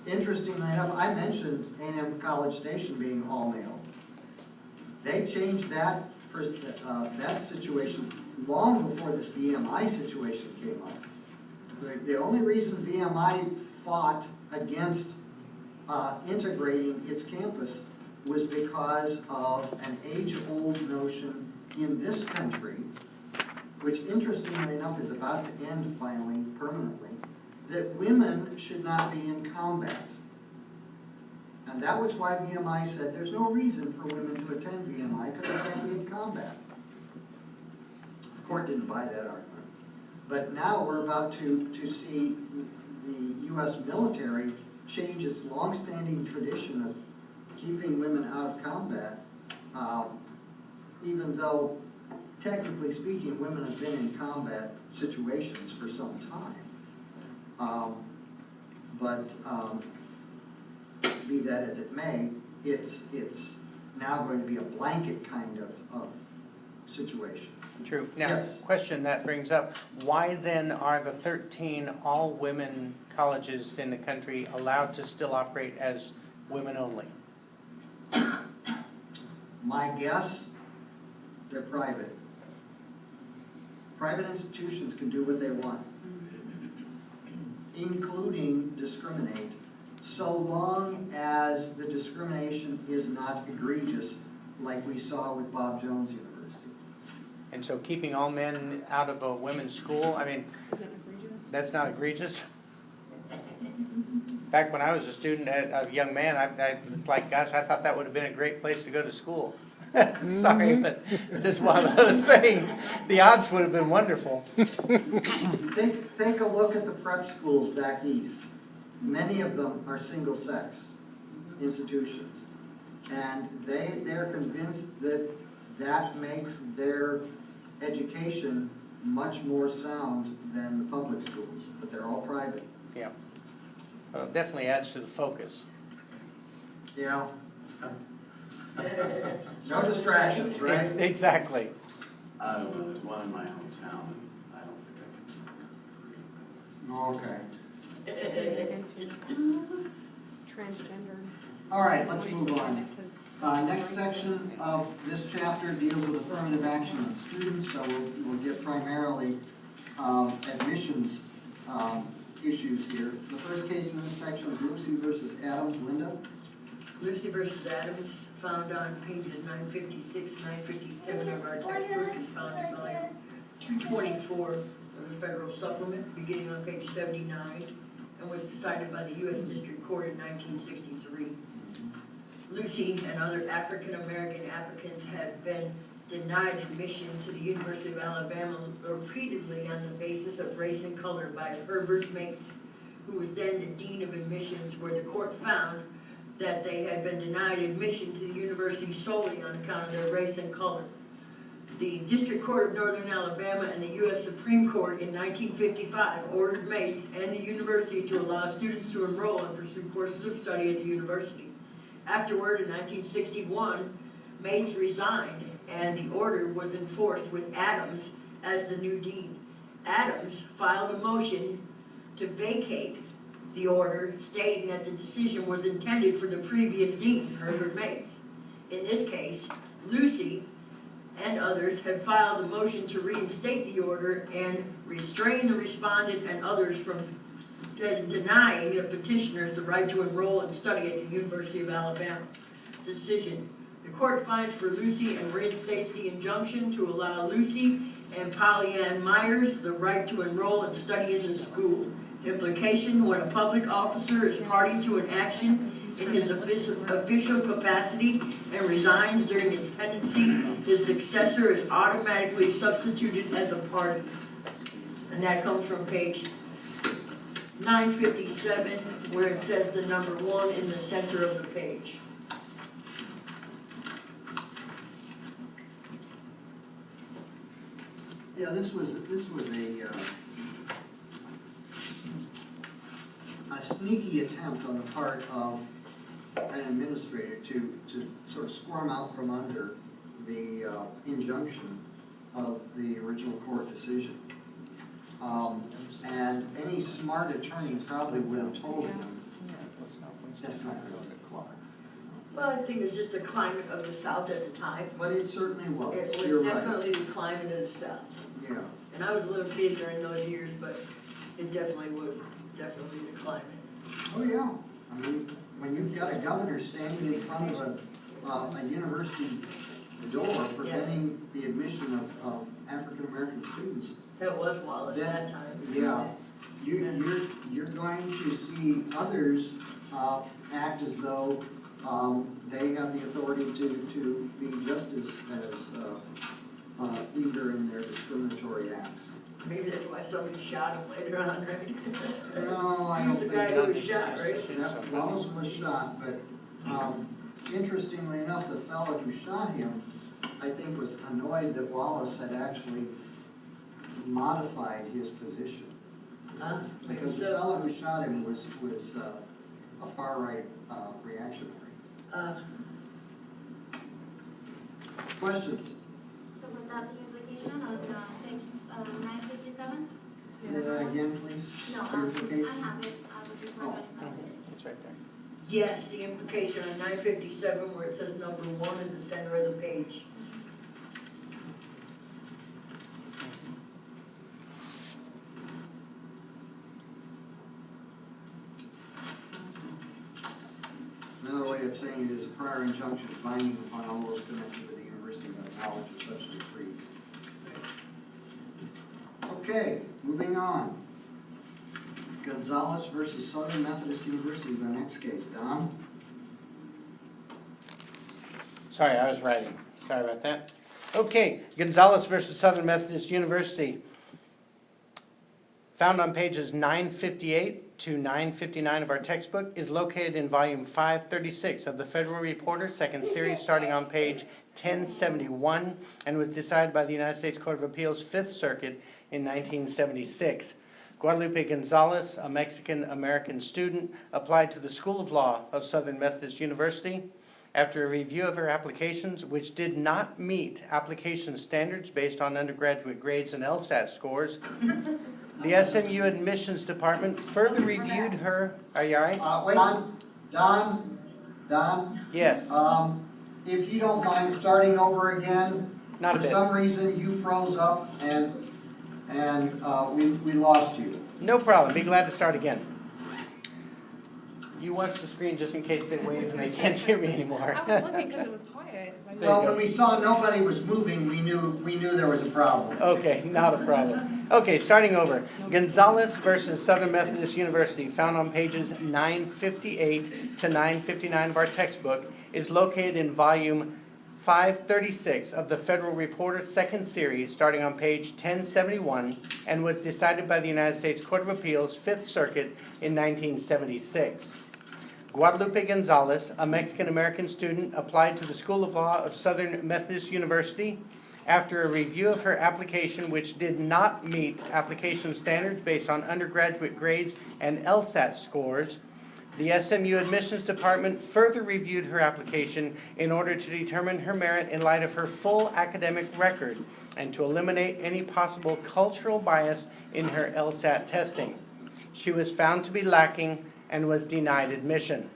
Speaker 1: interestingly enough, I mentioned A&M College Station being all male. They changed that situation long before this VMI situation came up. The only reason VMI fought against integrating its campus was because of an age-old notion in this country, which interestingly enough is about to end finally, permanently, that women should not be in combat. And that was why VMI said there's no reason for women to attend VMI because they can't be in combat. The court didn't buy that argument. But now we're about to see the U.S. military change its longstanding tradition of keeping women out of combat, even though, technically speaking, women have been in combat situations for some time. Be that as it may, it's now going to be a blanket kind of situation.
Speaker 3: True. Now,
Speaker 1: Yes.
Speaker 3: question that brings up, why then are the 13 all-women colleges in the country allowed to still operate as women only?
Speaker 1: My guess, they're private. Private institutions can do what they want, including discriminate, so long as the discrimination is not egregious, like we saw with Bob Jones University.
Speaker 3: And so keeping all men out of a women's school, I mean,
Speaker 5: Is that egregious?
Speaker 3: that's not egregious? Back when I was a student, a young man, it's like, gosh, I thought that would have been a great place to go to school. Sorry, but just one of those things. The odds would have been wonderful.
Speaker 1: Take a look at the prep schools back east. Many of them are single-sex institutions. And they're convinced that that makes their education much more sound than the public schools, but they're all private.
Speaker 3: Yeah. Well, it definitely adds to the focus.
Speaker 1: Yeah. No distractions, right?
Speaker 3: Exactly.
Speaker 6: I don't know, there's one in my hometown, and I don't think I can.
Speaker 1: Okay.
Speaker 5: Transgender.
Speaker 1: All right, let's move on. Next section of this chapter deals with affirmative action on students, so we'll get primarily admissions issues here. The first case in this section is Lucy versus Adams. Linda?
Speaker 2: Lucy versus Adams, found on pages 956, 957 of our textbook, is found in volume 224 of the federal supplement, beginning on page 79, and was decided by the U.S. District Court in 1963. Lucy and other African-American applicants have been denied admission to the University of Alabama repeatedly on the basis of race and color by Herbert Mates, who was then the dean of admissions, where the court found that they had been denied admission to the university solely on account of their race and color. The District Court of Northern Alabama and the U.S. Supreme Court in 1955 ordered Mates and the university to allow students to enroll and pursue courses of study at the university. Afterward, in 1961, Mates resigned, and the order was enforced with Adams as the new dean. Adams filed a motion to vacate the order, stating that the decision was intended for the previous dean, Herbert Mates. In this case, Lucy and others have filed a motion to reinstate the order and restrain the respondent and others from denying the petitioners the right to enroll and study at the University of Alabama. Decision. The court finds for Lucy and reinstates the injunction to allow Lucy and Pollyann Myers the right to enroll and study in the school. Implication: when a public officer is party to an action in his official capacity and resigns during its pendency, his successor is automatically substituted as a party. And that comes from page 957, where it says the number 1 in the center of the page.
Speaker 1: Yeah, this was a sneaky attempt on the part of an administrator to sort of squirm out from under the injunction of the original court decision. And any smart attorney probably would have told him, that's not going to apply.
Speaker 2: Well, I think it was just the climate of the South at the time.
Speaker 1: But it certainly was.
Speaker 2: It
Speaker 1: You're
Speaker 2: was
Speaker 1: right.
Speaker 2: definitely the climate of the South.
Speaker 1: Yeah.
Speaker 2: And I was a little kid during those years, but it definitely was definitely the climate.
Speaker 1: Oh, yeah. I mean, when you've got a governor standing in front of a university door preventing the admission of African-American students,
Speaker 2: That was Wallace that time.
Speaker 1: yeah, you're going to see others act as though they have the authority to be just as eager in their discriminatory acts.
Speaker 2: Maybe that's why somebody shot him later on, right?
Speaker 1: No, I
Speaker 2: He
Speaker 1: don't
Speaker 2: was the
Speaker 1: think
Speaker 2: guy
Speaker 1: that.
Speaker 2: who was shot, right?
Speaker 1: That Wallace was shot, but interestingly enough, the fellow who shot him, I think, was annoyed that Wallace had actually modified his position.
Speaker 2: Maybe
Speaker 1: Because the
Speaker 2: so.
Speaker 1: fellow who shot him was a far-right reactionary. Questions?
Speaker 9: So was that the implication of page 957?
Speaker 1: Say that again, please.
Speaker 9: No,
Speaker 1: Clarification?
Speaker 9: I have it, I was just wondering if I missed it.
Speaker 3: It's right there.
Speaker 2: Yes, the implication on 957 where it says number 1 in the center of the page.
Speaker 1: Another way of saying it is a prior injunction binding upon all those connected with the university by knowledge of such decree. Okay, moving on. Gonzalez versus Southern Methodist University is our next case. Don?
Speaker 3: Sorry, I was writing. Sorry about that. Okay, Gonzalez versus Southern Methodist University. Found on pages 958 to 959 of our textbook, is located in volume 536 of the Federal Reporter, second series, starting on page 1071, and was decided by the United States Court of Appeals, Fifth Circuit, in 1976. Guadalupe Gonzalez, a Mexican-American student, applied to the School of Law of Southern Methodist University. After a review of her applications, which did not meet application standards based on undergraduate grades and LSAT scores, the SMU admissions department further reviewed her. Are you all right?
Speaker 1: Wait, Don?
Speaker 3: Yes.
Speaker 1: If you don't mind starting over again.
Speaker 3: Not a
Speaker 1: For
Speaker 3: bit.
Speaker 1: some reason, you froze up and we lost you.
Speaker 3: No problem. Be glad to start again. You watch the screen just in case they wave and they can't hear me anymore.
Speaker 5: I was looking because it was quiet.
Speaker 1: Well, when we saw nobody was moving, we knew there was a problem.
Speaker 3: Okay, not a problem. Okay, starting over. Gonzalez versus Southern Methodist University, found on pages 958 to 959 of our textbook, is located in volume 536 of the Federal Reporter Second Series, starting on page 1071, and was decided by the United States Court of Appeals, Fifth Circuit, in 1976. Guadalupe Gonzalez, a Mexican-American student, applied to the School of Law of Southern Methodist University. After a review of her application, which did not meet application standards based on undergraduate grades and LSAT scores, the SMU Admissions Department further reviewed her application in order to determine her merit in light of her full academic record and to eliminate any possible cultural bias in her LSAT testing. She was found to be lacking and was denied admission.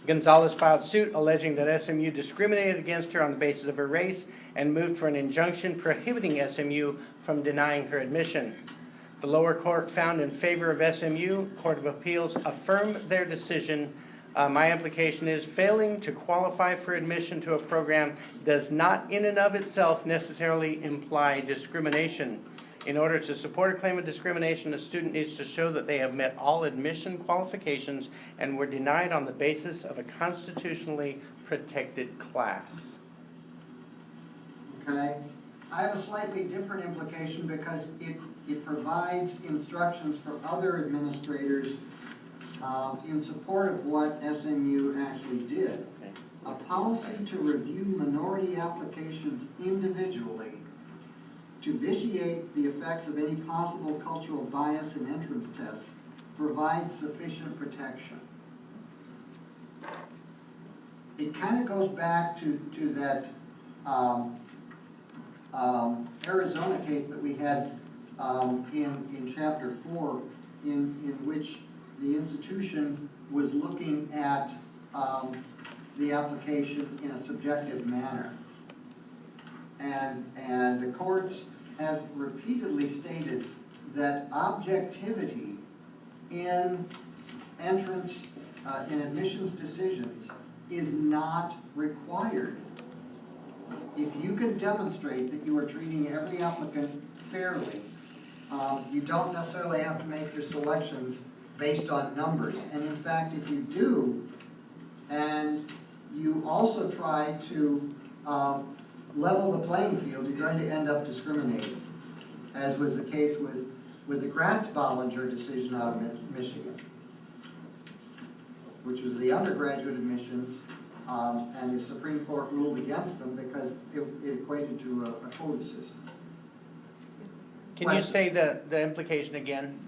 Speaker 3: Gonzalez filed suit alleging that SMU discriminated against her on the basis of her race and moved for an injunction prohibiting SMU from denying her admission. The lower court found in favor of SMU. Court of Appeals affirmed their decision. My application is failing to qualify for admission to a program does not in and of itself necessarily imply discrimination. In order to support a claim of discrimination, a student needs to show that they have met all admission qualifications and were denied on the basis of a constitutionally protected class.
Speaker 1: Okay, I have a slightly different implication because it provides instructions for other administrators in support of what SMU actually did. A policy to review minority applications individually to vitiate the effects of any possible cultural bias in entrance tests provides sufficient protection. It kind of goes back to that Arizona case that we had in chapter 4, in which the institution was looking at the application in a subjective manner. And the courts have repeatedly stated that objectivity in entrance, in admissions decisions is not required. If you can demonstrate that you are treating every applicant fairly, you don't necessarily have to make your selections based on numbers. And in fact, if you do, and you also try to level the playing field, you're going to end up discriminating, as was the case with the Gratz-Bollinger decision out of Michigan, which was the undergraduate admissions, and the Supreme Court ruled against them because it equated to a quota system.
Speaker 3: Can you say the implication again?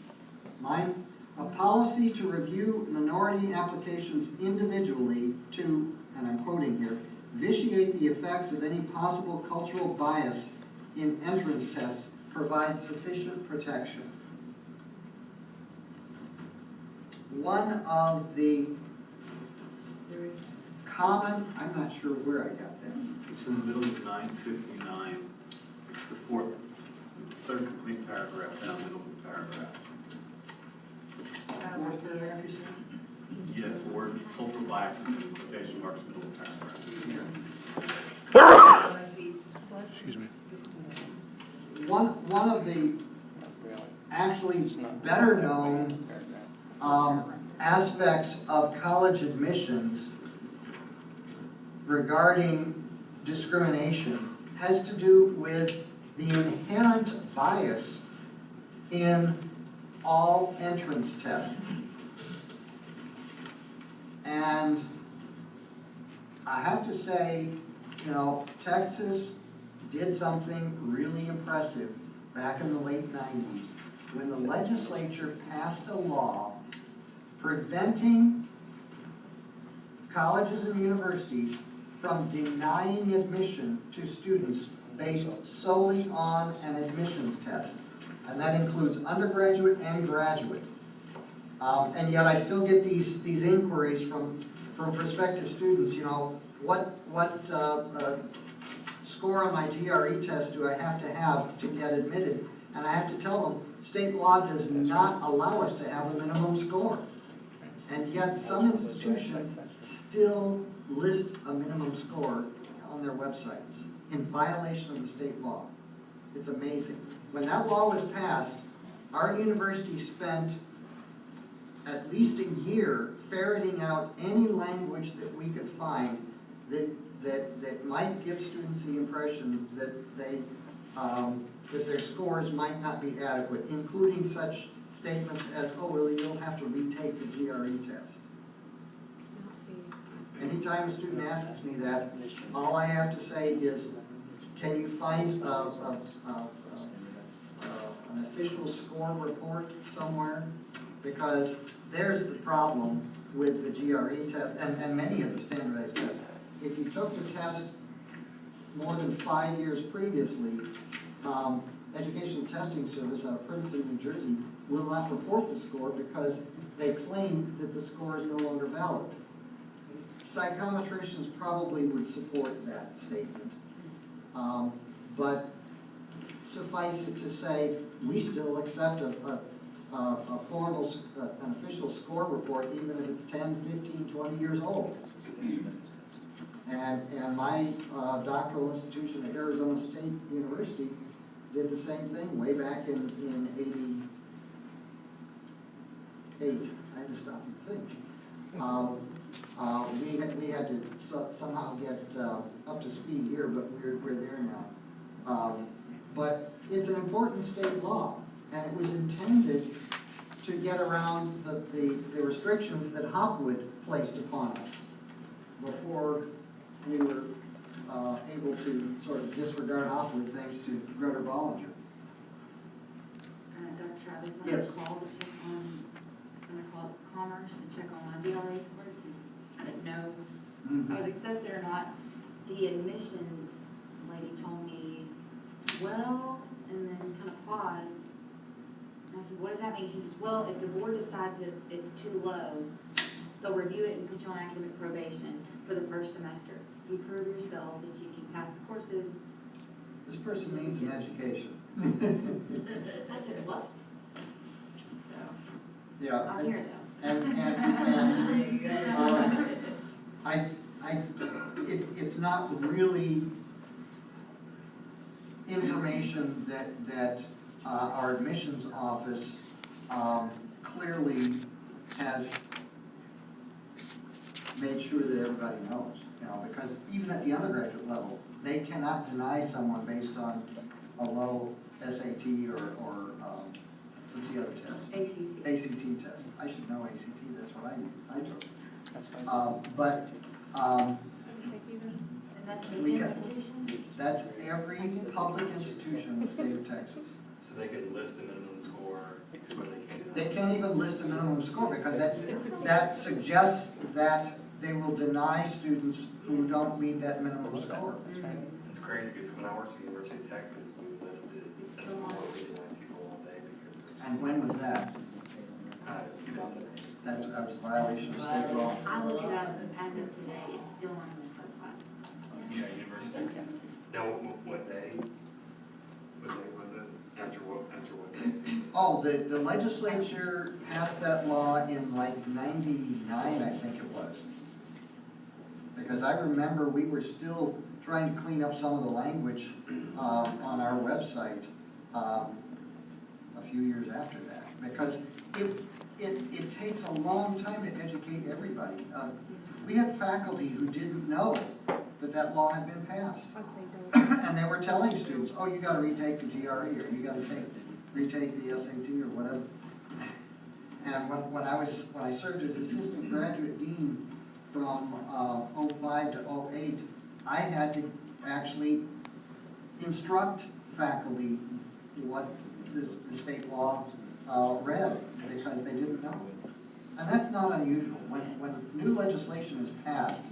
Speaker 1: Mine, a policy to review minority applications individually to, and I'm quoting here, vitiate the effects of any possible cultural bias in entrance tests provides sufficient protection. One of the common, I'm not sure where I got that.
Speaker 6: It's in the middle of 959, the third complete paragraph down, middle paragraph.
Speaker 1: Fourth paragraph, you said?
Speaker 6: Yeah, the word cultural biases in quotation marks, middle of paragraph.
Speaker 3: Excuse me.
Speaker 1: One of the actually better known aspects of college admissions regarding discrimination has to do with the inherent bias in all entrance tests. And I have to say, you know, Texas did something really impressive back in the late 90s when the legislature passed a law preventing colleges and universities from denying admission to students based solely on an admissions test. And that includes undergraduate and graduate. And yet I still get these inquiries from prospective students, you know, what score on my GRE test do I have to get admitted? And I have to tell them, state law does not allow us to have a minimum score. And yet some institutions still list a minimum score on their websites in violation of the state law. It's amazing. When that law was passed, our university spent at least a year ferreting out any language that we could find that that might give students the impression that they, that their scores might not be adequate, including such statements as, oh, well, you'll have to retake the GRE test. Anytime a student asks me that, all I have to say is, can you find an official score report somewhere? Because there's the problem with the GRE test and many of the standardized tests. If you took the test more than 5 years previously, Educational Testing Service out of Princeton, New Jersey, will not report the score because they claim that the score is no longer valid. Psychometricians probably would support that statement. But suffice it to say, we still accept a formal, an official score report, even if it's 10, 15, 20 years old. And my doctoral institution at Arizona State University did the same thing way back in 88. I had to stop and think. We had to somehow get up to speed here, but we're there now. But it's an important state law, and it was intended to get around the restrictions that Hopwood placed upon us before we were able to sort of disregard Hopwood thanks to Grutter Bollinger.
Speaker 7: Dr. Travis, when
Speaker 1: Yes.
Speaker 7: I called to check on, when I called Commerce to check on my DRA scores, I didn't know I was accepted or not. The admissions lady told me, well, and then kind of paused. And I said, what does that mean? She says, well, if the board decides that it's too low, they'll review it and put you on academic probation for the first semester. You prove yourself that you can pass the courses.
Speaker 1: This person needs an education.
Speaker 7: I said, what?
Speaker 1: Yeah.
Speaker 7: I'm here though.
Speaker 1: It's not really information that our admissions office clearly has made sure that everybody knows, because even at the undergraduate level, they cannot deny someone based on a low SAT or what's the other test?
Speaker 7: ACT.
Speaker 1: ACT test. I should know ACT, that's what I took.
Speaker 7: And that's
Speaker 1: We
Speaker 7: the
Speaker 1: got-
Speaker 7: institution?
Speaker 1: That's every public institution in the state of Texas.
Speaker 10: So they can list the minimum score, but they can't.
Speaker 1: They can't even list a minimum score because that suggests that they will deny students who don't meet that minimum score.
Speaker 10: It's crazy because when I worked at the University of Texas, we listed a score we denied people all day because
Speaker 1: And when was that?
Speaker 10: 2008.
Speaker 1: That was a violation of state law.
Speaker 7: I looked it up as of today, it's still on those websites.
Speaker 10: Yeah, University of Texas. Now, what day? What day was it? After what day?
Speaker 1: Oh, the legislature passed that law in like '99, I think it was. Because I remember we were still trying to clean up some of the language on our website a few years after that. Because it takes a long time to educate everybody. We had faculty who didn't know that law had been passed. And they were telling students, oh, you gotta retake the GRE, or you gotta retake the SAT, or whatever. And when I served as assistant graduate dean from 05 to 08, I had to actually instruct faculty what the state law read, because they didn't know. And that's not unusual. When new legislation is passed,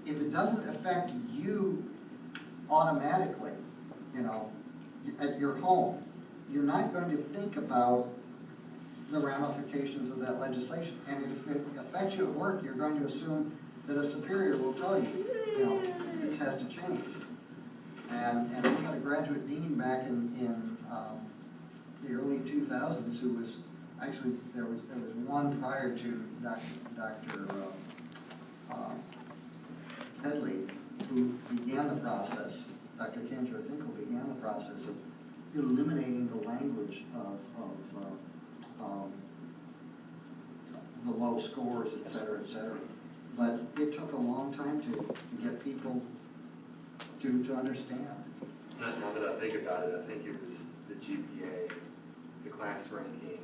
Speaker 1: if it doesn't affect you automatically, at your home, you're not going to think about the ramifications of that legislation. And if it affects you at work, you're going to assume that a superior will tell you, this has to change. And we had a graduate dean back in the early 2000s who was, actually, there was one prior to Dr. Headley, who began the process, Dr. Kendra Finkel began the process of eliminating the language of the low scores, et cetera, et cetera. but it took a long time to get people to understand.
Speaker 10: Now that I think about it, I think it was the GPA, the class ranking,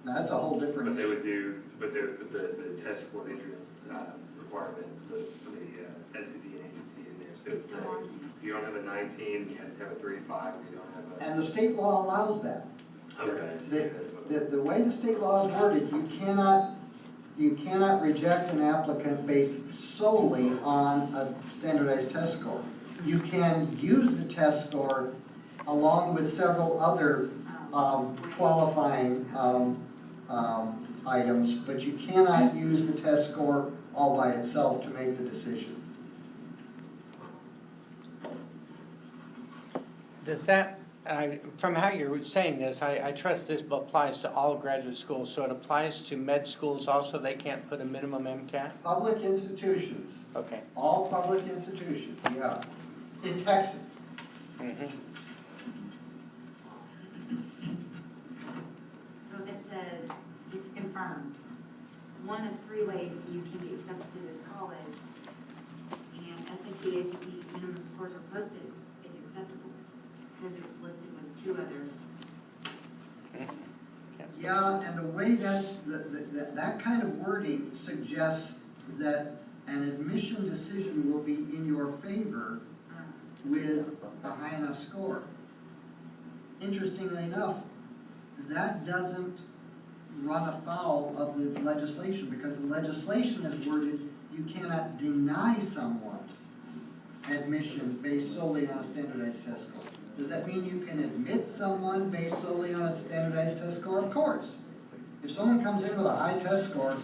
Speaker 1: Now, that's a whole different
Speaker 10: but they
Speaker 1: issue.
Speaker 10: would do, but the test for the entrance requirement, the SAT and ACT in there. So
Speaker 7: It's
Speaker 10: say,
Speaker 7: still on.
Speaker 10: if you don't have a 19, you have to have a 3.5, if you don't have
Speaker 1: And the state law allows that.
Speaker 10: a, okay. so that's what-
Speaker 1: The way the state law is worded, you cannot reject an applicant based solely on a standardized test score. You can use the test score along with several other qualifying items, but you cannot use the test score all by itself to make the decision.
Speaker 3: Does that, from how you're saying this, I trust this applies to all graduate schools, so it applies to med schools also, they can't put a minimum MCAT?
Speaker 1: Public institutions,
Speaker 3: Okay.
Speaker 1: all public institutions, yeah, in Texas.
Speaker 3: Mhm.
Speaker 7: So if it says, just to confirm, one of 3 ways you can be accepted to this college, and SAT, ACT minimum scores are posted, it's acceptable, because it's listed with 2 other.
Speaker 1: Yeah, and the way that, that kind of wording suggests that an admission decision will be in your favor with a high enough score. Interestingly enough, that doesn't run afoul of the legislation, because the legislation is worded, you cannot deny someone admission based solely on a standardized test score. Does that mean you can admit someone based solely on a standardized test score? Of course. If someone comes in with a high test score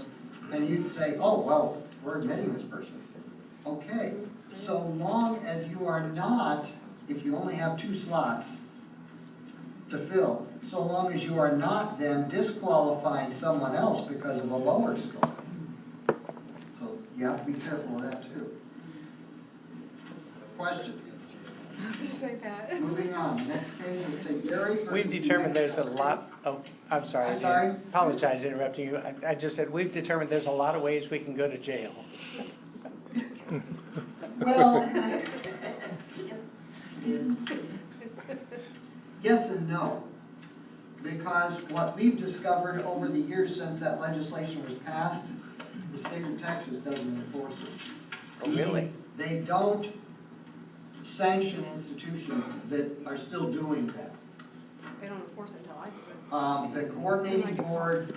Speaker 1: and you say, oh, well, we're admitting this person. Okay, so long as you are not, if you only have 2 slots to fill, so long as you are not then disqualifying someone else because of a lower score. So you have to be careful of that too. Questions?
Speaker 5: Say that.
Speaker 1: Moving on, the next case is Tegary versus.
Speaker 3: We've determined
Speaker 1: New
Speaker 3: there's a
Speaker 1: Mexico
Speaker 3: lot, oh, I'm sorry.
Speaker 1: I'm sorry?
Speaker 3: I apologize interrupting you. I just said, we've determined there's a lot of ways we can go to jail.
Speaker 1: State. Well, yes and no. Because what we've discovered over the years since that legislation was passed, the state of Texas doesn't enforce it.
Speaker 3: Oh, really?
Speaker 1: They don't sanction institutions that are still doing that.
Speaker 5: They don't enforce it until I do it.
Speaker 1: The coordinating board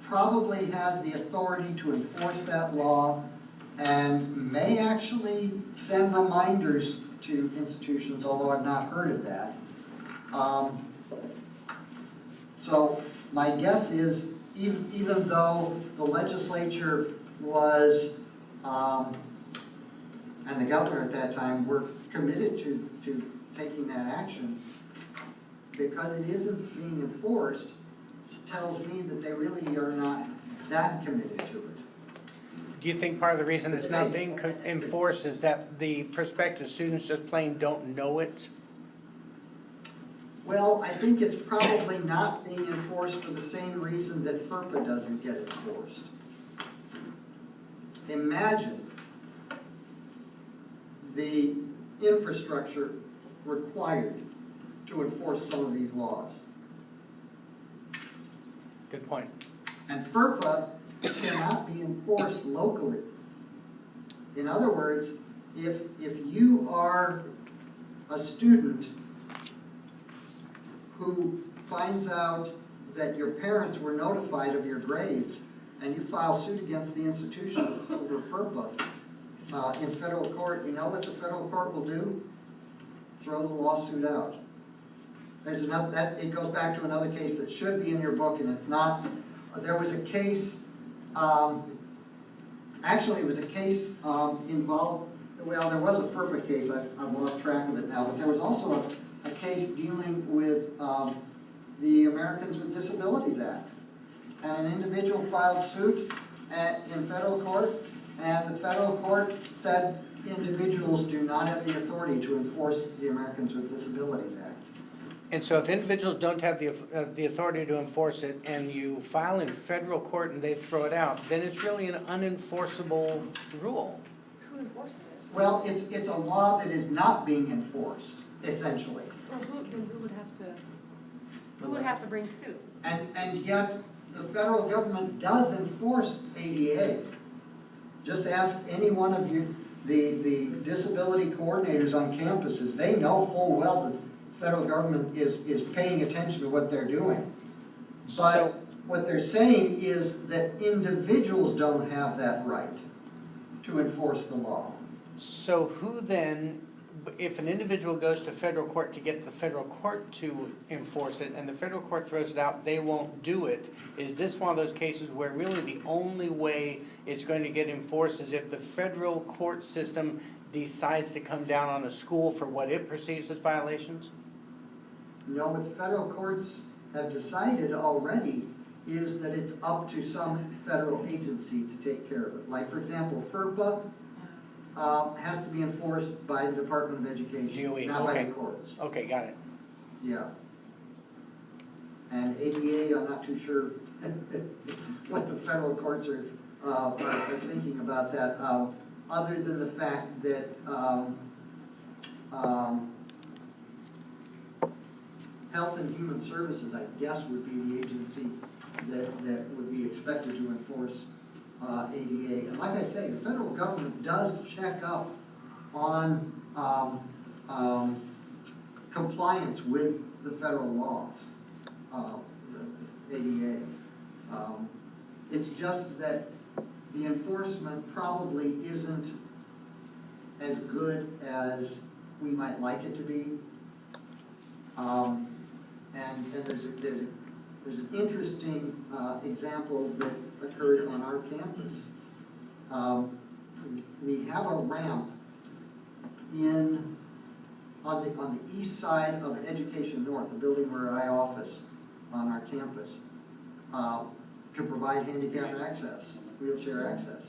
Speaker 1: probably has the authority to enforce that law and may actually send reminders to institutions, although I've not heard of that. So my guess is, even though the legislature was, and the governor at that time were committed to taking that action, because it isn't being enforced, tells me that they really are not that committed to it.
Speaker 3: Do you think part of the reason it's not being enforced is that the prospective students just plain don't know it?
Speaker 1: Well, I think it's probably not being enforced for the same reason that FERPA doesn't get enforced. Imagine the infrastructure required to enforce some of these laws.
Speaker 3: Good point.
Speaker 1: And FERPA cannot be enforced locally. In other words, if you are a student who finds out that your parents were notified of your grades and you file suit against the institution over FERPA in federal court, you know what the federal court will do? Throw the lawsuit out. There's another, it goes back to another case that should be in your book, and it's not. There was a case, actually it was a case involved, well, there was a FERPA case, I've lost track of it now, but there was also a case dealing with the Americans with Disabilities Act. And an individual filed suit in federal court, and the federal court said individuals do not have the authority to enforce the Americans with Disabilities Act.
Speaker 3: And so if individuals don't have the authority to enforce it, and you file in federal court and they throw it out, then it's really an unenforceable rule.
Speaker 5: Who enforces it?
Speaker 1: Well, it's a law that is not being enforced, essentially.
Speaker 5: Or then who would have to bring suit?
Speaker 1: And yet, the federal government does enforce ADA. Just ask any one of you, the disability coordinators on campuses, they know full well the federal government is paying attention to what they're doing. But what they're saying is that individuals don't have that right to enforce the law.
Speaker 3: So who then, if an individual goes to federal court to get the federal court to enforce it, and the federal court throws it out, they won't do it, is this one of those cases where really the only way it's going to get enforced is if the federal court system decides to come down on a school for what it perceives as violations?
Speaker 1: No, what the federal courts have decided already is that it's up to some federal agency to take care of it. Like, for example, FERPA has to be enforced by the Department of Education,
Speaker 3: DOE,
Speaker 1: not by
Speaker 3: okay.
Speaker 1: the courts.
Speaker 3: Okay, got it.
Speaker 1: Yeah. And ADA, I'm not too sure what the federal courts are thinking about that, other than the fact that Health and Human Services, I guess, would be the agency that would be expected to enforce ADA. And like I say, the federal government does check up on compliance with the federal laws, the ADA. It's just that the enforcement probably isn't as good as we might like it to be. And there's an interesting example that occurred on our campus. We have a ramp on the east side of Education North, the building where I office on our campus, to provide handicap access, wheelchair access.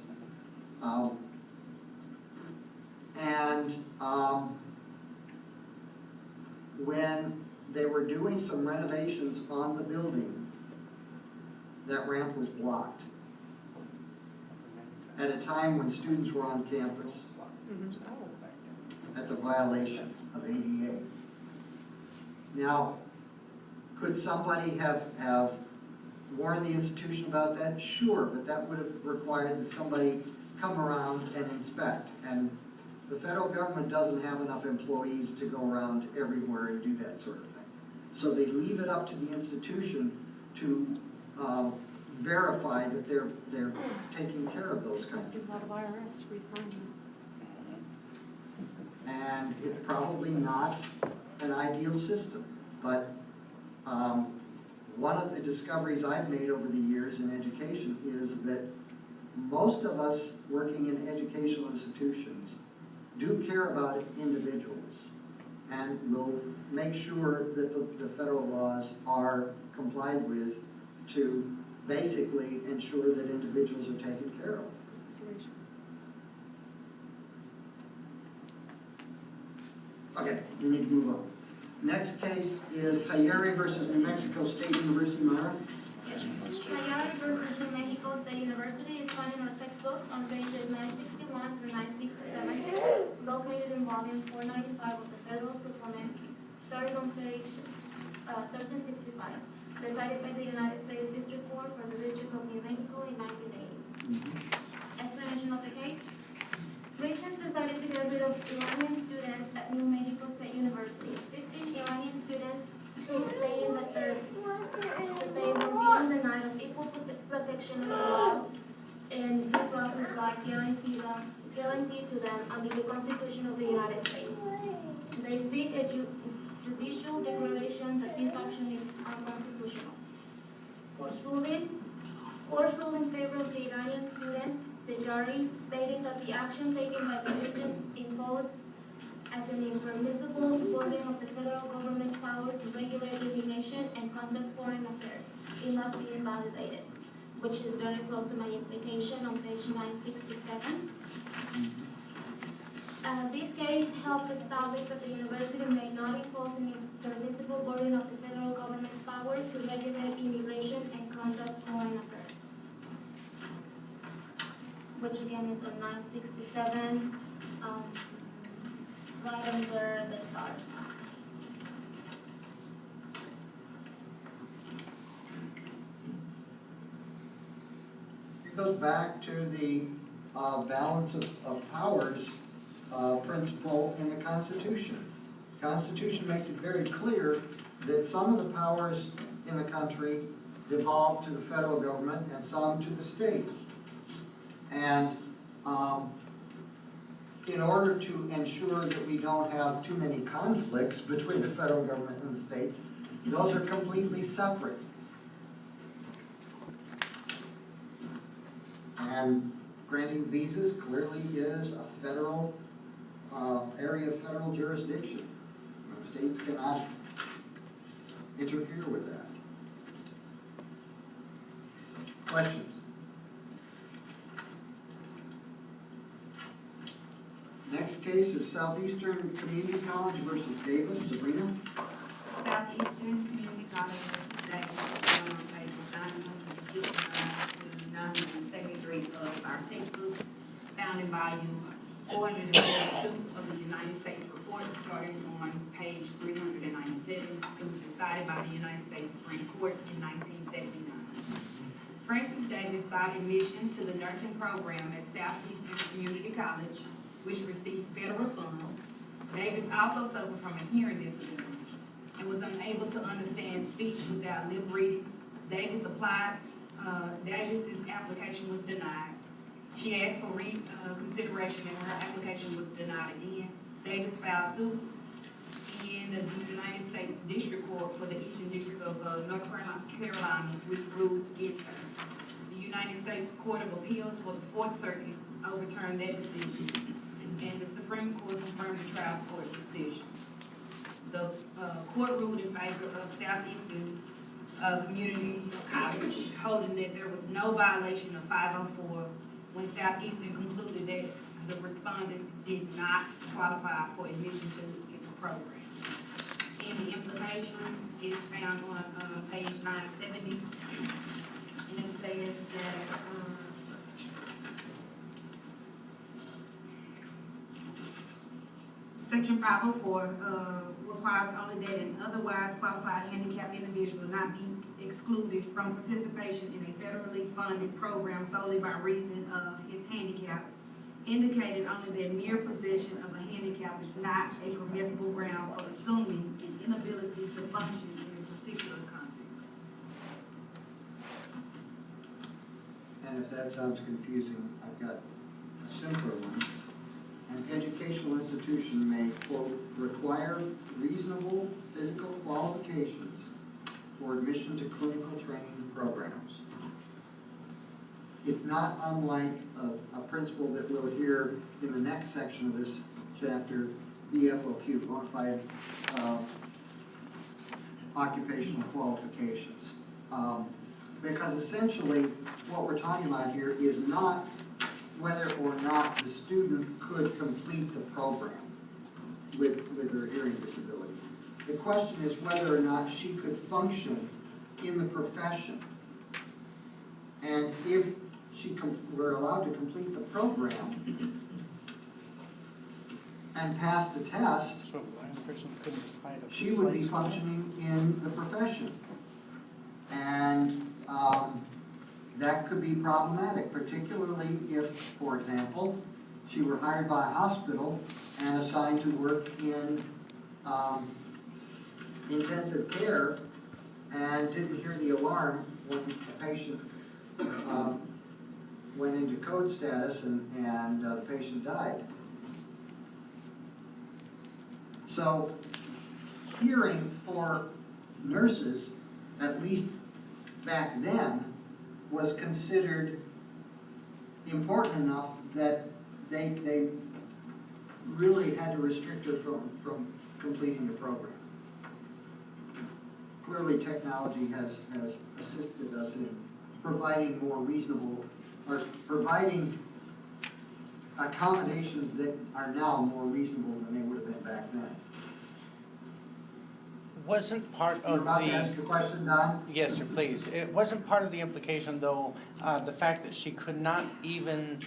Speaker 1: When they were doing some renovations on the building, that ramp was blocked at a time when students were on campus. That's a violation of ADA. Now, could somebody have warned the institution about that? Sure, but that would have required that somebody come around and inspect. And the federal government doesn't have enough employees to go around everywhere and do that sort of thing. So they leave it up to the institution to verify that they're taking care of those kinds of
Speaker 5: A lot of
Speaker 1: things.
Speaker 5: IRS re-signing.
Speaker 1: And it's probably not an ideal system, but one of the discoveries I've made over the years in education is that most of us working in educational institutions do care about individuals and will make sure that the federal laws are complied with to basically ensure that individuals are taken care of. Okay, we need to move on. Next case is Tayari versus New Mexico State University, Mara.
Speaker 9: Yes. Tayari versus New Mexico State University is found in our textbooks on pages 961 through 967, located in volume 495 of the Federal Supplement, starting on page 1365, decided by the United States District Court for the District of New Mexico in 1980. Explanation of the case. Regents decided to get rid of Iranian students at New Mexico State University. 15 Iranian students who stated that they were being denied of equal protection in the law and due process rights guaranteed to them under the Constitution of the United States. They seek a judicial declaration that this action is unconstitutional. Court's ruled in favor of the Iranian students. The jury stated that the action taken by the regents imposed as an impermissible burden of the federal government's power to regulate immigration and conduct foreign affairs. It must be invalidated, which is very close to my implication on page 967. This case helps establish that the university may not impose an impermissible burden of the federal government's power to regulate immigration and conduct foreign affairs. Which again is on 967, right under the stars.
Speaker 1: It goes back to the balance of powers principle in the Constitution. The Constitution makes it very clear that some of the powers in the country devolve to the federal government and some to the states. And in order to ensure that we don't have too many conflicts between the federal government and the states, those are completely separate. And granting visas clearly is a federal area of federal jurisdiction. The states cannot interfere with that. Questions? Next case is Southeastern Community College versus Davis. Sabrina?
Speaker 8: Southeastern Community College versus Davis, on pages 969 to 973 of our textbook, found in volume 442 of the United States report, starting on page 397. It was decided by the United States Supreme Court in 1979. Francis Davis sought admission to the nursing program at Southeastern Community College, which received federal funds. Davis also suffered from a hearing disability and was unable to understand speech without lip reading. Davis's application was denied. She asked for reconsideration and her application was denied again. Davis filed suit in the United States District Court for the Eastern District of North Carolina, which ruled against her. The United States Court of Appeals for the Fourth Circuit overturned that decision, and the Supreme Court confirmed the trial court's decision. The court ruled in favor of Southeastern Community College, holding that there was no violation of 504 when Southeastern concluded that the respondent did not qualify for admission to its program. And the implication is found on page 970, and it says that Section 504 requires only that an otherwise qualified handicapped individual not be excluded from participation in a federally funded program solely by reason of his handicap, indicated only that mere possession of a handicap is not a permissible ground for assuming his inability to function in a particular context.
Speaker 1: And if that sounds confusing, I've got a simpler one. An educational institution may, quote, require reasonable physical qualifications for admission to clinical training programs. It's not unlike a principle that we'll hear in the next section of this chapter, BFOQ, bona fide occupational qualifications. Because essentially what we're talking about here is not whether or not the student could complete the program with her hearing disability. The question is whether or not she could function in the profession. And if she were allowed to complete the program and pass the test,
Speaker 3: So a blind person couldn't find a
Speaker 1: she would be
Speaker 3: place.
Speaker 1: functioning in the profession. And that could be problematic, particularly if, for example, she were hired by a hospital and assigned to work in intensive care and didn't hear the alarm when the patient went into code status and the patient died. So hearing for nurses, at least back then, was considered important enough that they really had to restrict her from completing the program. Clearly, technology has assisted us in providing more reasonable, or providing accommodations that are now more reasonable than they would have been back then.
Speaker 3: Wasn't part
Speaker 1: You're
Speaker 3: of
Speaker 1: about to
Speaker 3: the,
Speaker 1: ask a question, Don?
Speaker 3: yes, sir, please. It wasn't part of the implication, though, the fact that she could not even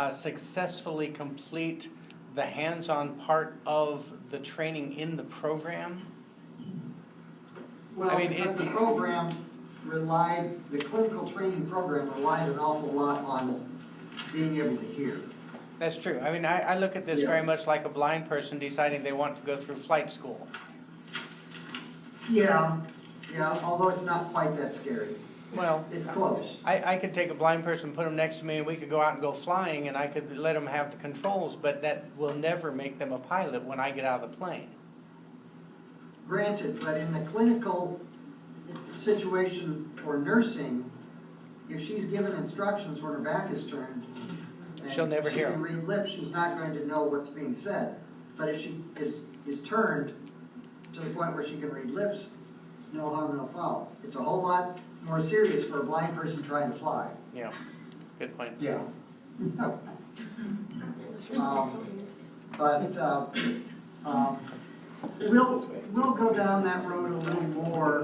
Speaker 3: successfully complete the hands-on part of the training in the program?
Speaker 1: Well,
Speaker 3: I mean,
Speaker 1: because
Speaker 3: it-
Speaker 1: the program the clinical training program relied an awful lot on being able to hear.
Speaker 3: That's true. I mean, I look at this
Speaker 1: Yeah.
Speaker 3: very much like a blind person deciding they want to go through flight school.
Speaker 1: Yeah, although it's not quite that scary.
Speaker 3: Well,
Speaker 1: It's close.
Speaker 3: I could take a blind person, put them next to me, and we could go out and go flying, and I could let them have the controls, but that will never make them a pilot when I get out of the plane.
Speaker 1: Granted, but in the clinical situation for nursing, if she's given instructions when her back is turned, and
Speaker 3: She'll never hear
Speaker 1: she can
Speaker 3: 'em.
Speaker 1: read lips, she's not going to know what's being said. But if she is turned to the point where she can read lips, no harm, no foul. It's a whole lot more serious for a blind person trying to fly.
Speaker 3: Yeah, good point.
Speaker 1: Yeah. But, we'll go down that road a little more,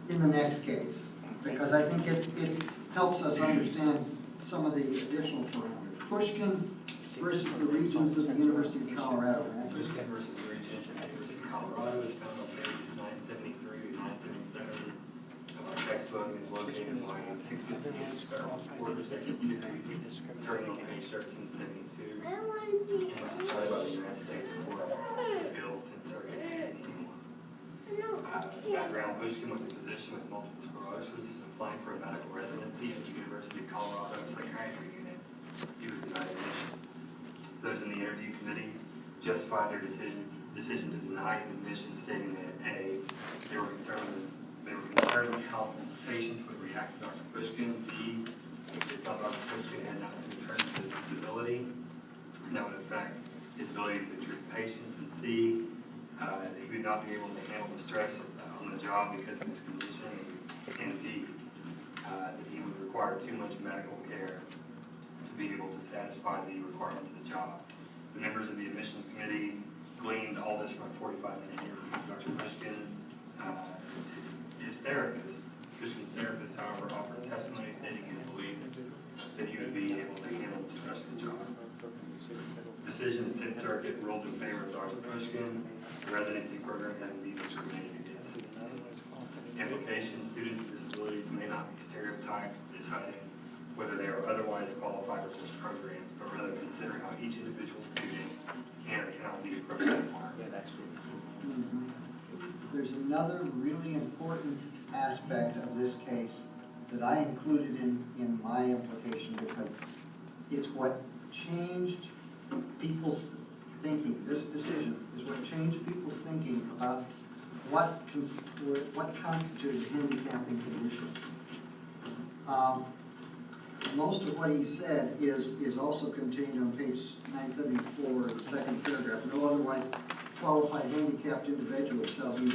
Speaker 1: in the next case, because I think it helps us understand some of the additional parameters. Pushkin versus the Regents of the University of Colorado.
Speaker 10: Pushkin versus the Regents of the University of Colorado is found on pages 973 to 977 of our textbook and is located in volume 658, Federal Reporter, Second Series, starting on page 1372, and was decided by the United States Court of Appeals, 10th Circuit, 1981. Background: Pushkin was a physician with multiple sclerosis, applying for a medical residency at the University of Colorado Psychiatry Unit. He was denied admission. Those in the interview committee justified their decision to deny him admission, stating that A, they were concerned with how patients would react to Dr. Pushkin. B, they felt Dr. Pushkin had not returned to his disability, and that would affect his ability to treat patients. And C, that he would not be able to handle the stress on the job because of his condition. And D, that he would require too much medical care to be able to satisfy the requirements of the job. The members of the admissions committee gleaned all this from a 45-minute interview with Dr. Pushkin. His therapist, Pushkin's therapist, however, offered testimony stating his belief that he would be able to handle the stress of the job. Decision, the 10th Circuit ruled in favor of Dr. Pushkin. The residency program had indeed discriminated against. Implications: students with disabilities may not be stereotyped in deciding whether they are otherwise qualified for such programs, but rather consider how each individual student can or cannot be appropriate.
Speaker 1: There's another really important aspect of this case that I included in my implication because it's what changed people's thinking. This decision is what changed people's thinking about what constituted handicapping condition. Most of what he said is also contained on page 974, the second paragraph. No otherwise qualified handicapped individual shall be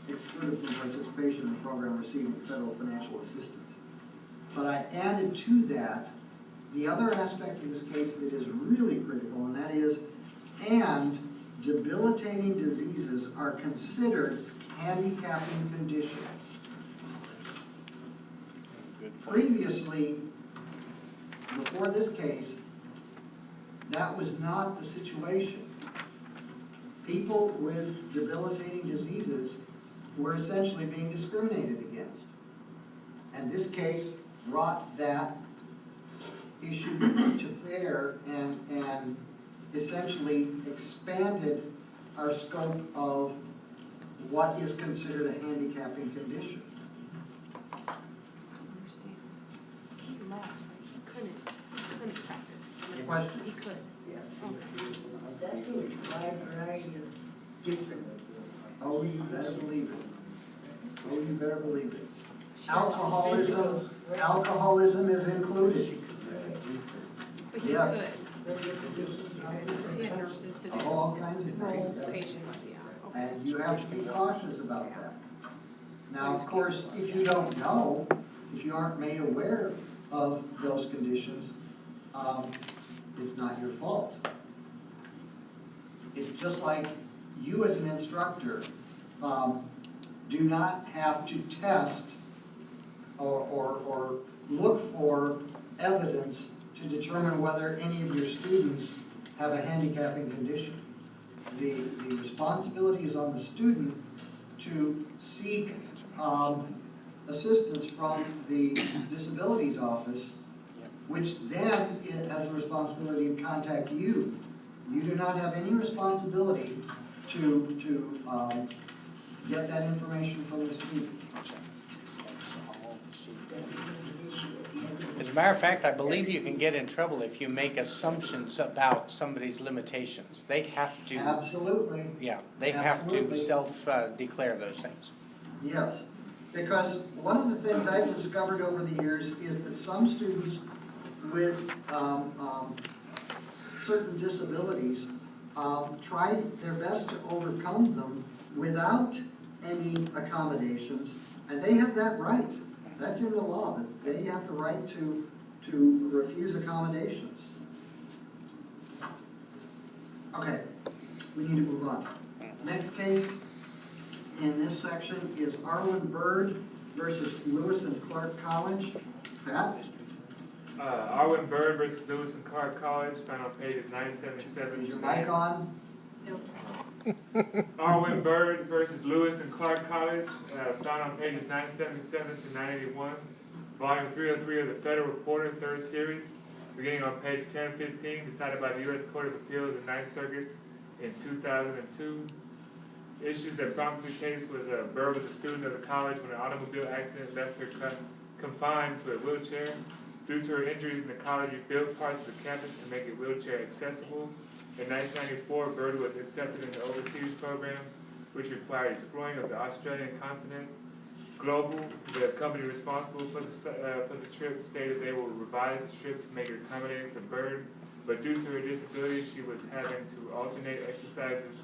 Speaker 1: excluded from participation in the program receiving federal financial assistance. But I added to that the other aspect of this case that is really critical, and that is, and debilitating diseases are considered handicapping conditions. Previously, before this case, that was not the situation. People with debilitating diseases were essentially being discriminated against. And this case brought that issue to bear and essentially expanded our scope of what is considered a handicapping condition.
Speaker 5: He lost, right? He couldn't practice medicine.
Speaker 1: Question?
Speaker 5: He could.
Speaker 2: That's a wide variety of different.
Speaker 1: Oh, you better believe it. Oh, you better believe it. Alcoholism is included.
Speaker 5: But he
Speaker 1: Yeah.
Speaker 5: could. Because he had nurses to do
Speaker 1: All kinds of
Speaker 5: whole
Speaker 1: things.
Speaker 5: patients, yeah. Okay.
Speaker 1: And you have to be cautious about that. Now, of course, if you don't know, if you aren't made aware of those conditions, it's not your fault. It's just like you as an instructor do not have to test or look for evidence to determine whether any of your students have a handicapping condition. The responsibility is on the student to seek assistance from the disabilities office, which then has a responsibility to contact you. You do not have any responsibility to get that information from the student.
Speaker 3: As a matter of fact, I believe you can get in trouble if you make assumptions about somebody's limitations. They have to,
Speaker 1: Absolutely,
Speaker 3: yeah, they have to
Speaker 1: Absolutely.
Speaker 3: self-declare those things.
Speaker 1: yes. Because one of the things I've discovered over the years is that some students with certain disabilities try their best to overcome them without any accommodations, and they have that right. That's in the law, that they have the right to refuse accommodations. Okay, we need to move on. Next case in this section is Arlen Bird versus Lewis and Clark College. Pat?
Speaker 11: Arlen Bird versus Lewis and Clark College, found on pages 977.
Speaker 1: Is your mic on?
Speaker 11: Arlen Bird versus Lewis and Clark College, found on pages 977 to 981, volume 303 of the Federal Reporter, 3rd series, beginning on page 1015, decided by the U.S. Court of Appeals of 9th Circuit in 2002. Issues that prompted the case was Bird was a student of the college when an automobile accident left her confined to a wheelchair. Due to her injuries in the college, rebuilt parts of the campus to make it wheelchair accessible. In 1994, Bird was accepted in the overseas program, which required exploring of the Australian continent. Global, the company responsible for the trip, stated they will revise the trip to make it accommodating for Bird, but due to her disability, she was having to alternate exercises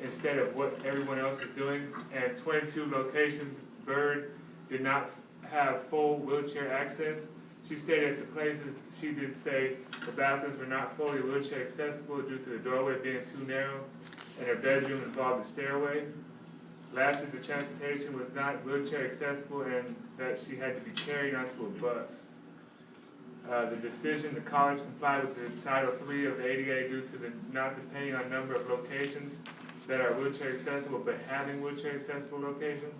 Speaker 11: instead of what everyone else was doing. And at 22 locations, Bird did not have full wheelchair access. She stayed at the places she did stay. The bathrooms were not fully wheelchair accessible due to the doorway being too narrow, and her bedroom involved a stairway. Lastly, the transportation was not wheelchair accessible and that she had to be carried onto a bus. The decision, the college complied with the Title III of the ADA due to the not depending on number of locations that are wheelchair accessible, but having wheelchair accessible locations.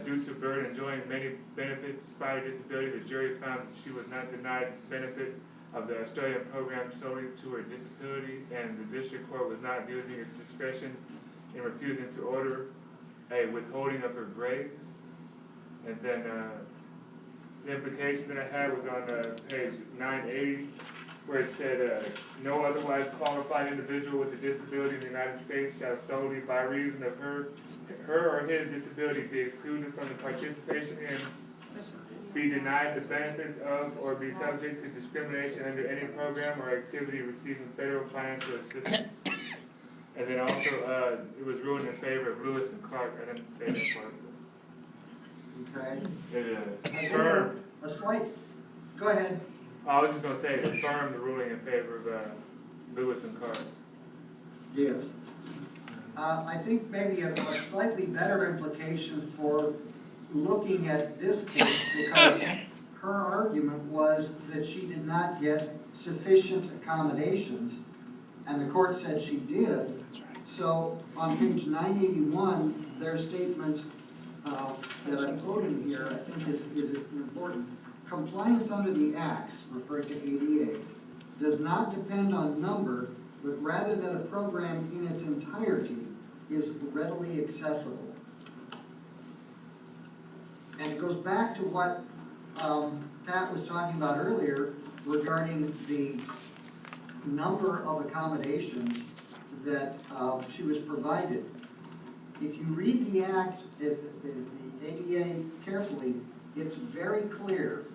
Speaker 11: Due to Bird enjoying many benefits despite her disability, the jury found that she was not denied benefit of the Australian program solely to her disability, and the district court was not using its discretion in refusing to order a withholding of her grades. And then the implication that I had was on page 980, where it said, no otherwise qualified individual with a disability in the United States shall solely by reason of her or his disability be excluded from the participation in, be denied the benefits of, or be subject to discrimination under any program or activity receiving federal financial assistance. And then also, it was ruled in favor of Lewis and Clark. I didn't say that part.
Speaker 1: Okay.
Speaker 11: It affirmed.
Speaker 1: A slight, go ahead.
Speaker 11: I was just going to say it affirmed the ruling in favor of Lewis and Clark.
Speaker 1: Yes. I think maybe a slightly better implication for looking at this case, because her argument was that she did not get sufficient accommodations, and the court said she did. So on page 981, their statement that I'm quoting here, I think is important. Compliance under the acts, referring to ADA, does not depend on number, but rather that a program in its entirety is readily accessible. And it goes back to what Pat was talking about earlier regarding the number of accommodations that she was provided. If you read the act, the ADA carefully, it's very clear.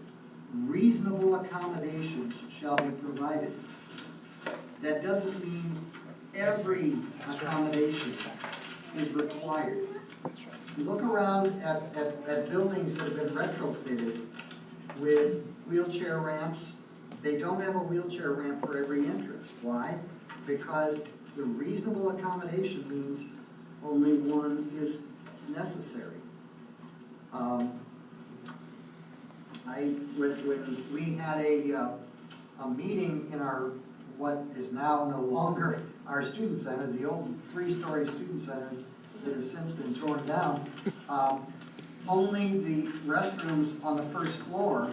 Speaker 1: Reasonable accommodations shall be provided. That doesn't mean every accommodation is required. Look around at buildings that have been retrofitted with wheelchair ramps, They don't have a wheelchair ramp for every entrance. Why? Because the reasonable accommodation means only one is necessary. When we had a meeting in our, what is now no longer our student center, the old 3-story student center that has since been torn down, only the restrooms on the first floor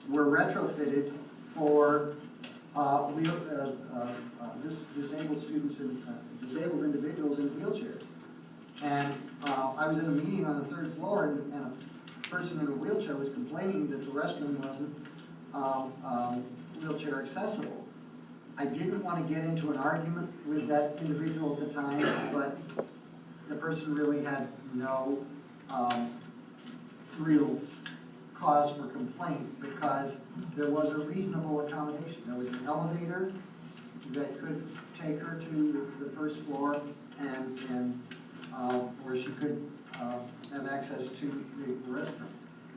Speaker 1: were retrofitted for disabled students and disabled individuals in wheelchairs. And I was in a meeting on the 3rd floor, and a person in a wheelchair was complaining that the restroom wasn't wheelchair accessible. I didn't want to get into an argument with that individual at the time, but the person really had no real cause for complaint because there was a reasonable accommodation. There was an elevator that could take her to the first floor and where she could have access to the restroom.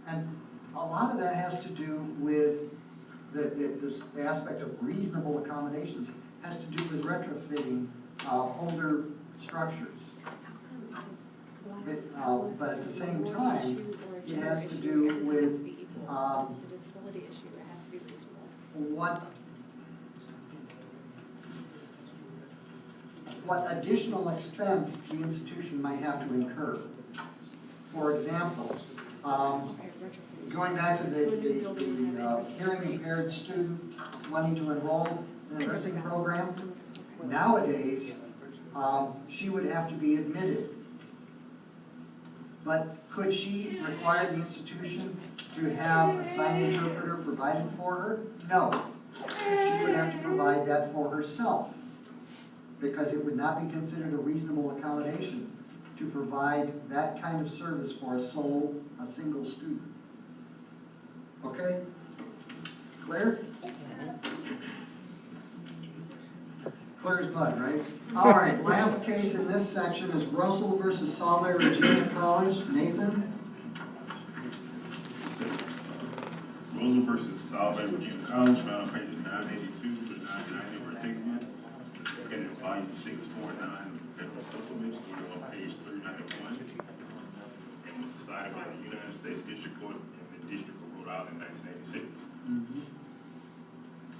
Speaker 1: And a lot of that has to do with this aspect of reasonable accommodations, has to do with retrofitting older structures. But at the same time, it has to do with what additional expense the institution might have to incur. For example, going back to the hearing impaired student wanting to enroll in a nursing program, nowadays, she would have to be admitted. But could she require the institution to have a sign interpreter provided for her? No. She would have to provide that for herself, because it would not be considered a reasonable accommodation to provide that kind of service for a single student. Okay? Clear? Clear as mud, right? All right, last case in this section is Russell versus Salve Regina College. Nathan?
Speaker 12: Russell versus Salve Regina College, found on pages 982 to 990 of our textbook. And in volume 649 of the Federal Supplements, on page 391. And was decided by the United States District Court in the District of Rhode Island in 1986.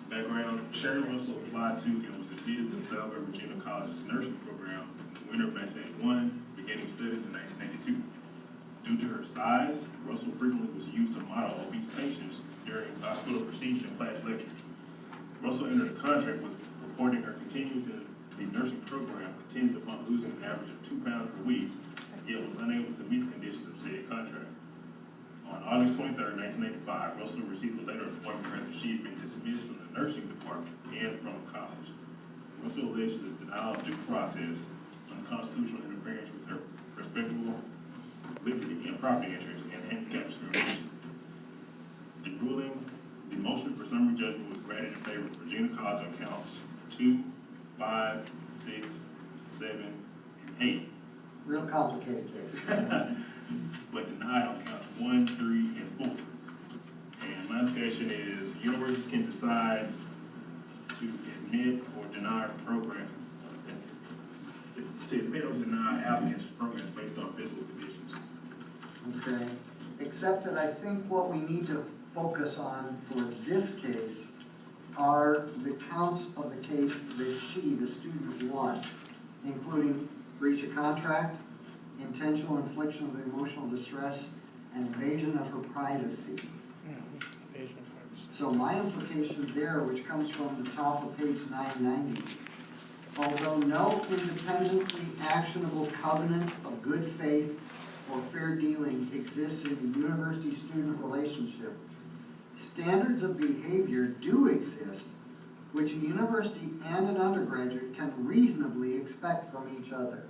Speaker 12: Background: Sherry Russell applied to and was admitted to Salve Regina College's nursing program in the winter of 1981, beginning studies in 1982. Due to her size, Russell frequently was used to model obese patients during hospital procedures and class lectures. Russell entered a contract with reporting her continuing to the nursing program intended upon losing an average of 2 pounds per week, yet was unable to meet the conditions of said contract. On August 23, 1985, Russell received a letter informing her that she had been dismissed from the nursing department and from the college. Russell alleges that denial of due process, unconstitutional interference with her respectable liberty and property interests, and handicap discrimination. The motion for summary judgment was granted in favor of Regina College on counts 2, 5, 6, 7, and 8.
Speaker 1: Real complicated case.
Speaker 12: But denied on counts 1, 3, and 4. And my implication is universities can decide to admit or deny a program, to admit or deny applicants to programs based on physical conditions.
Speaker 1: Okay. Except that I think what we need to focus on for this case are the counts of the case that she, the student, won, including breach of contract, intentional infliction of emotional distress, and invasion of her privacy. So my implication there, which comes from the top of page 990, although no independently actionable covenant of good faith or fair dealing exists in the university-student relationship, standards of behavior do exist which a university and an undergraduate can reasonably expect from each other.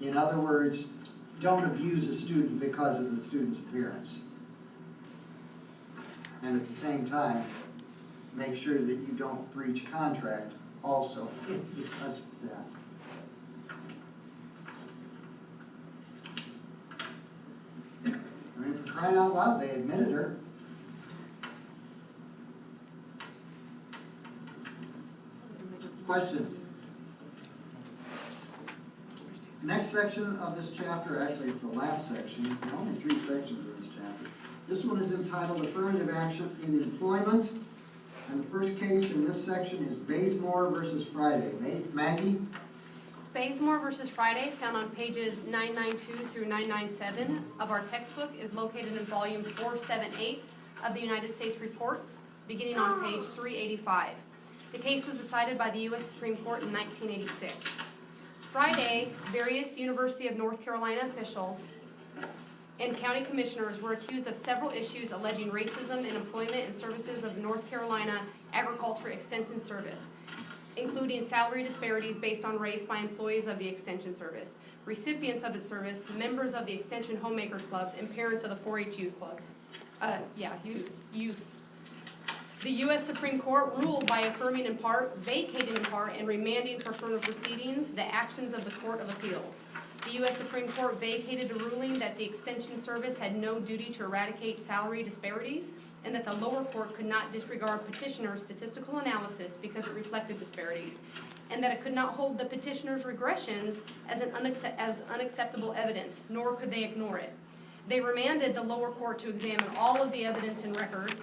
Speaker 1: In other words, don't abuse a student because of the student's appearance. And at the same time, make sure that you don't breach contract also because of that. crying out loud, they admitted her. Questions? Next section of this chapter, actually it's the last section, there are only 3 sections of this chapter. This one is entitled Affirmative Action in Employment. And the first case in this section is Bazemore versus Friday. Maggie?
Speaker 5: Bazemore versus Friday, found on pages 992 through 997 of our textbook, is located in volume 478 of the United States Reports, beginning on page 385. The case was decided by the U.S. Supreme Court in 1986. Friday, various University of North Carolina officials and county commissioners were accused of several issues alleging racism in employment and services of the North Carolina Agriculture Extension Service, including salary disparities based on race by employees of the Extension Service, recipients of its service, members of the Extension Homemakers Clubs, and parents of the 4-H youth clubs. Youths. The U.S. Supreme Court ruled by affirming in part, vacating in part, and remanding for further proceedings the actions of the Court of Appeals. The U.S. Supreme Court vacated the ruling that the Extension Service had no duty to eradicate salary disparities, and that the lower court could not disregard petitioner's statistical analysis because it reflected disparities, and that it could not hold the petitioner's regressions as unacceptable evidence, nor could they ignore it. They remanded the lower court to examine all of the evidence and record,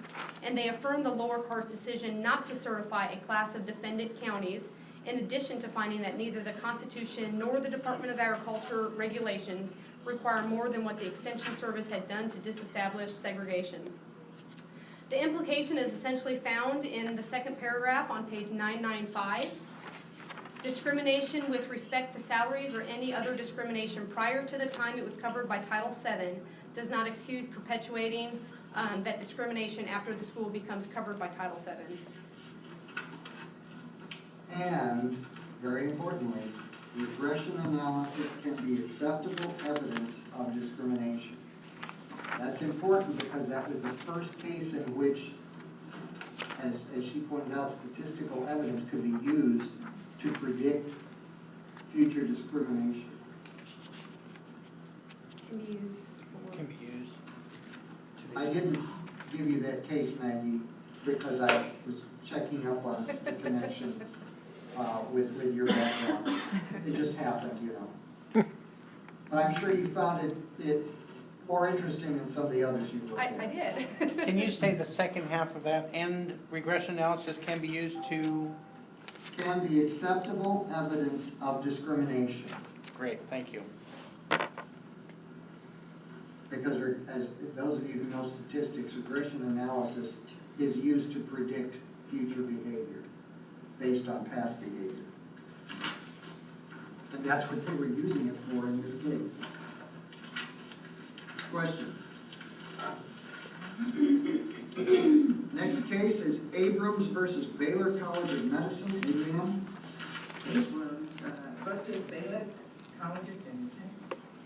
Speaker 5: and they affirmed the lower court's decision not to certify a class of defendant counties, in addition to finding that neither the Constitution nor the Department of Agriculture regulations require more than what the Extension Service had done to disestablish segregation. The implication is essentially found in the second paragraph on page 995. Discrimination with respect to salaries or any other discrimination prior to the time it was covered by Title VII does not excuse perpetuating that discrimination after the school becomes covered by Title VII.
Speaker 1: And, very importantly, regression analysis can be acceptable evidence of discrimination. That's important because that was the first case in which, as she pointed out, statistical evidence could be used to predict future discrimination.
Speaker 5: Can be used for...
Speaker 3: Can be used.
Speaker 1: I didn't give you that case, Maggie, because I was checking up on the connection with your background. It just happened, you know. But I'm sure you found it more interesting than some of the others you looked at.
Speaker 5: I did.
Speaker 3: Can you say the second half of that? And regression analysis can be used to?
Speaker 1: Can be acceptable evidence of discrimination.
Speaker 3: Great, thank you.
Speaker 1: Because as those of you who know statistics, regression analysis is used to predict future behavior based on past behavior. And that's what they were using it for in this case. Question. Next case is Abrams versus Baylor College of Medicine. Adrienne?
Speaker 4: Abrams versus Baylor College of Medicine,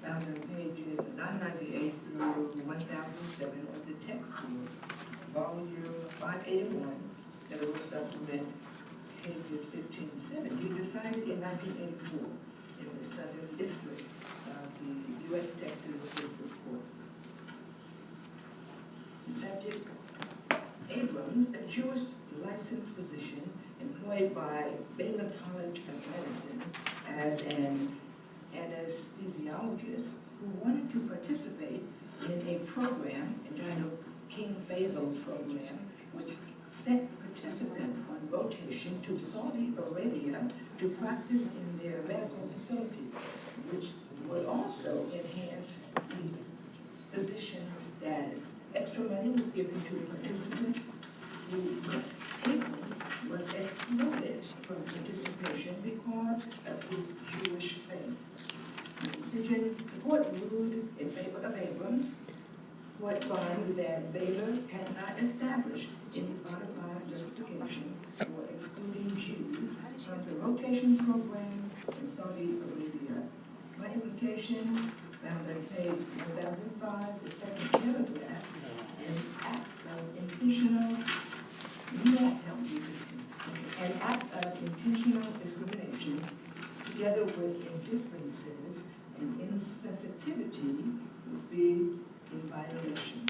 Speaker 4: found on pages 998 through 1007 of the textbook, volume 581, Federal Supplement, pages 1570, decided in 1984 in the Southern District of the U.S. Texas District Court. The subject, Abrams, a Jewish licensed physician employed by Baylor College of Medicine as an anesthesiologist who wanted to participate in a program entitled King Faisal's program, which sent participants on rotation to Saudi Arabia to practice in their medical facility, which would also enhance the physician's status. Extra money was given to the participants who was excluded from participation because of his Jewish faith. The decision, the court ruled in favor of Abrams. The court finds that Baylor cannot establish any bona fide justification for excluding Jews from the rotation program in Saudi Arabia. My implication, found on page 1005, the second paragraph, an act of intentional discrimination, together with indifferences and insensitivity, would be in violation.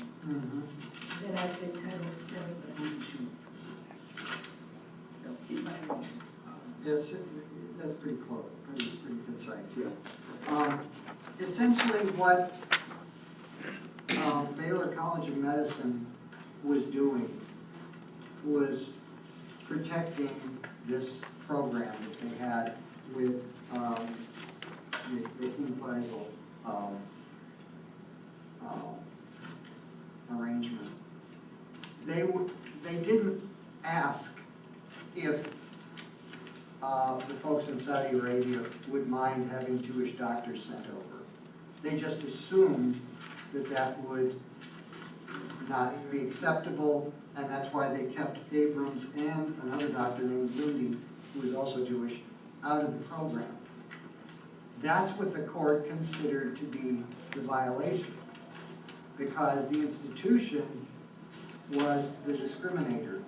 Speaker 1: concise, yeah. Essentially what Baylor College of Medicine was doing was protecting this program that they had with the King Faisal arrangement. They didn't ask if the folks in Saudi Arabia would mind having Jewish doctors sent over. They just assumed that that would not be acceptable, and that's why they kept Abrams and another doctor named Lundy, who was also Jewish, out of the program. That's what the court considered to be the violation, because the institution was the discriminator.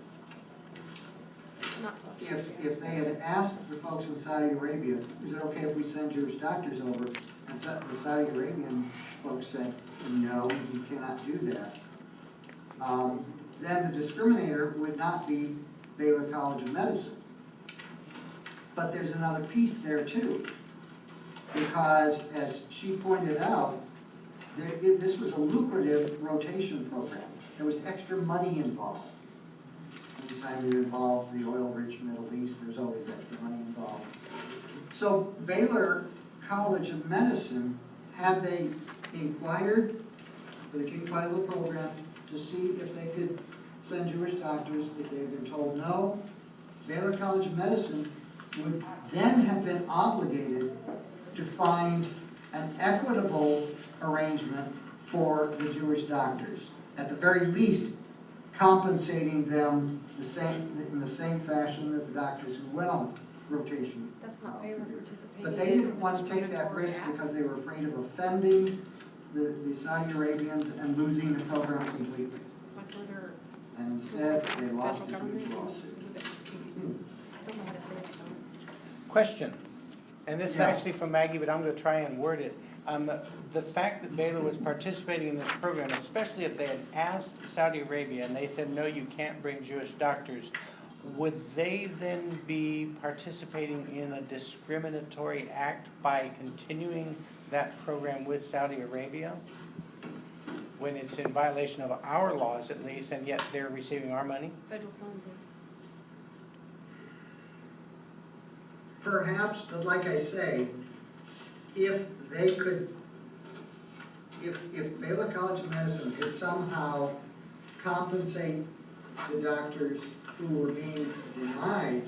Speaker 5: Not so.
Speaker 1: If they had asked the folks in Saudi Arabia, is it okay if we send Jewish doctors over? And the Saudi Arabian folks said, no, you cannot do that. Then the discriminator would not be Baylor College of Medicine. But there's another piece there too. Because as she pointed out, this was a lucrative rotation program. There was extra money involved. Anytime you involve the oil-rich Middle East, there's always extra money involved. So Baylor College of Medicine, had they inquired for the King Faisal program to see if they could send Jewish doctors, if they had been told no, Baylor College of Medicine would then have been obligated to find an equitable arrangement for the Jewish doctors. At the very least, compensating them in the same fashion that the doctors who went on rotation.
Speaker 5: That's not Baylor participating.
Speaker 1: But they didn't want to take that risk because they were afraid of offending the Saudi Arabians and losing the program completely. And instead, they lost a huge lawsuit.
Speaker 3: Question, and this is
Speaker 1: Yeah.
Speaker 3: actually from Maggie, but I'm going to try and word it. The fact that Baylor was participating in this program, especially if they had asked Saudi Arabia and they said, no, you can't bring Jewish doctors, would they then be participating in a discriminatory act by continuing that program with Saudi Arabia? When it's in violation of our laws at least, and yet they're receiving our money?
Speaker 5: Federal funds.
Speaker 1: Perhaps, but like I say, if they could, if Baylor College of Medicine could somehow compensate the doctors who were being denied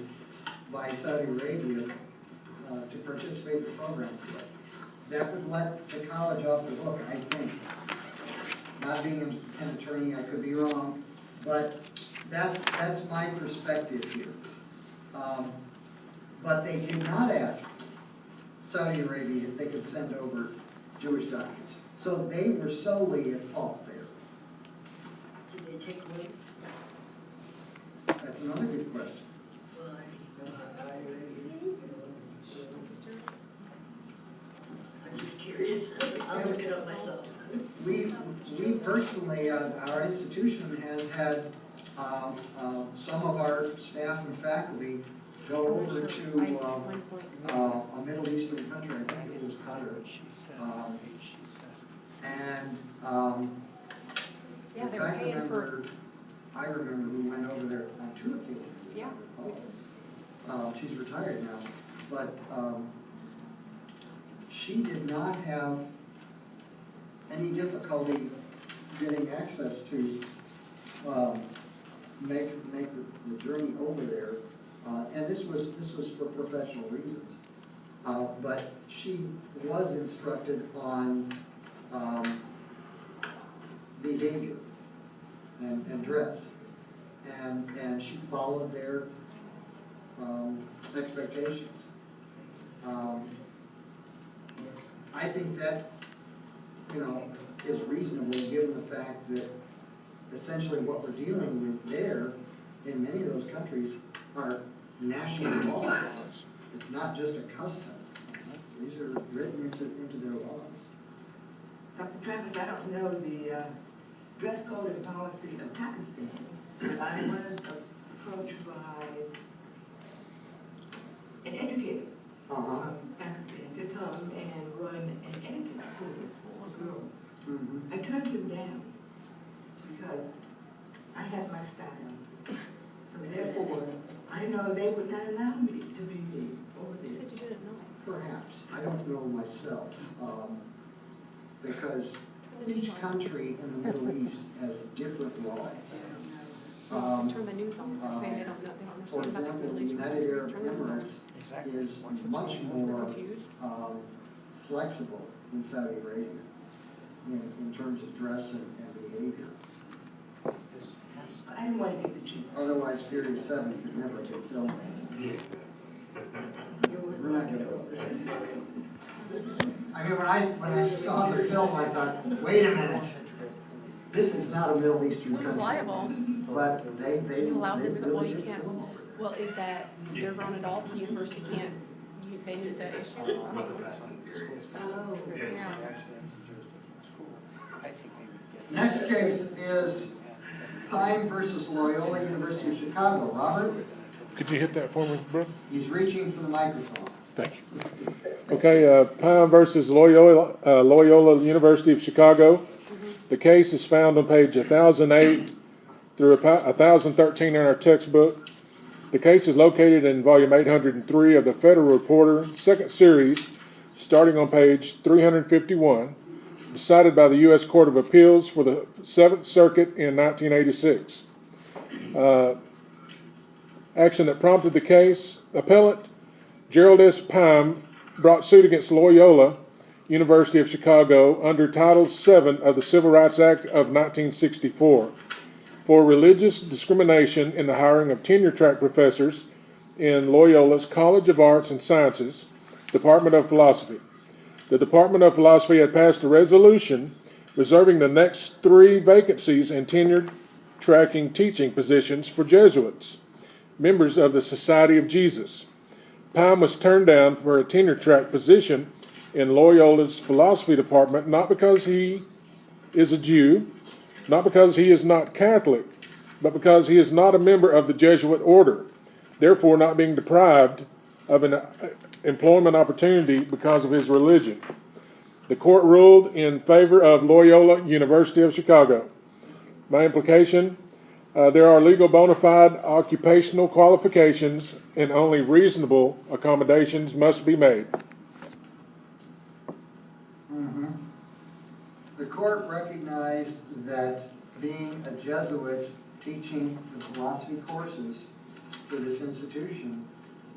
Speaker 1: by Saudi Arabia to participate in the program, that would let the college off the hook, I think. Not being an attorney, I could be wrong, but that's my perspective here. But they did not ask Saudi Arabia if they could send over Jewish doctors. So they were solely at fault there.
Speaker 2: Did they take away?
Speaker 1: That's another good question.
Speaker 2: Well, I just know how Saudi Arabia is, you know. I'm just curious. I'll look it up myself.
Speaker 1: We personally, our institution has had some of our staff and faculty go over to a Middle Eastern country, I think it was Qatar.
Speaker 5: Yeah,
Speaker 1: In
Speaker 5: they were
Speaker 1: fact,
Speaker 5: paying for.
Speaker 1: I remember we went over there on 2 occasions.
Speaker 5: Yeah.
Speaker 1: She's retired now, but she did not have any difficulty getting access to make the journey over there. And this was for professional reasons. But she was instructed on behavior and dress. And she followed their expectations. I think that, you know, is reasonable given the fact that essentially what we're dealing with there in many of those countries are national laws. It's not just a custom. These are written into their laws.
Speaker 4: Dr. Travis, I don't know the dress code and policy of Pakistan. I was approached by an educator from Pakistan to come and run an etiquette school for girls.
Speaker 1: Mhm.
Speaker 4: I turned him down because I have my style. So therefore, I know they would not allow me to be me over
Speaker 5: You
Speaker 4: there.
Speaker 5: said you didn't know.
Speaker 1: Perhaps, I don't know myself, because each country in the Middle East has different laws.
Speaker 5: Turn the news on, they're saying they don't know, they
Speaker 1: For
Speaker 5: don't understand about
Speaker 1: example,
Speaker 5: the
Speaker 1: the
Speaker 5: Middle East.
Speaker 1: United Arab
Speaker 5: Turn it on.
Speaker 1: Emirates is much more flexible than Saudi Arabia in terms of dress and behavior.
Speaker 4: I didn't want to take the chance.
Speaker 1: Otherwise, Furious 7 could never get filmed. We're not gonna go there. I mean, when I saw the film, I thought, wait a minute, this is not a Middle Eastern
Speaker 5: Well, it's
Speaker 1: country.
Speaker 5: liable.
Speaker 1: But they
Speaker 5: You allow them to, well,
Speaker 1: really
Speaker 5: you
Speaker 1: did
Speaker 5: can't,
Speaker 1: film over there.
Speaker 5: well, is that, they're grown adults, the university can't, they knew that issue.
Speaker 10: One of the Fast and Furious.
Speaker 4: Oh,
Speaker 5: Yeah.
Speaker 1: Next case is Pine versus Loyola University of Chicago. Robert,
Speaker 13: Could you hit that for me, brother?
Speaker 1: he's reaching for the microphone.
Speaker 13: Thank you. Okay, Pine versus Loyola University of Chicago. The case is found on page 1008 through 1013 in our textbook. The case is located in volume 803 of the Federal Reporter, second series, starting on page 351, decided by the U.S. Court of Appeals for the Seventh Circuit in 1986. Action that prompted the case: appellant Gerald S. Pine brought suit against Loyola University of Chicago under Title VII of the Civil Rights Act of 1964 for religious discrimination in the hiring of tenure-track professors in Loyola's College of Arts and Sciences, Department of Philosophy. The Department of Philosophy had passed a resolution reserving the next 3 vacancies in tenure-tracking teaching positions for Jesuits, members of the Society of Jesus. Pine was turned down for a tenure-track position in Loyola's philosophy department, not because he is a Jew, not because he is not Catholic, but because he is not a member of the Jesuit order, therefore not being deprived of an employment opportunity because of his religion. The court ruled in favor of Loyola University of Chicago. My implication: there are legal bona fide occupational qualifications and only reasonable accommodations must be made.
Speaker 1: The court recognized that being a Jesuit teaching the philosophy courses for this institution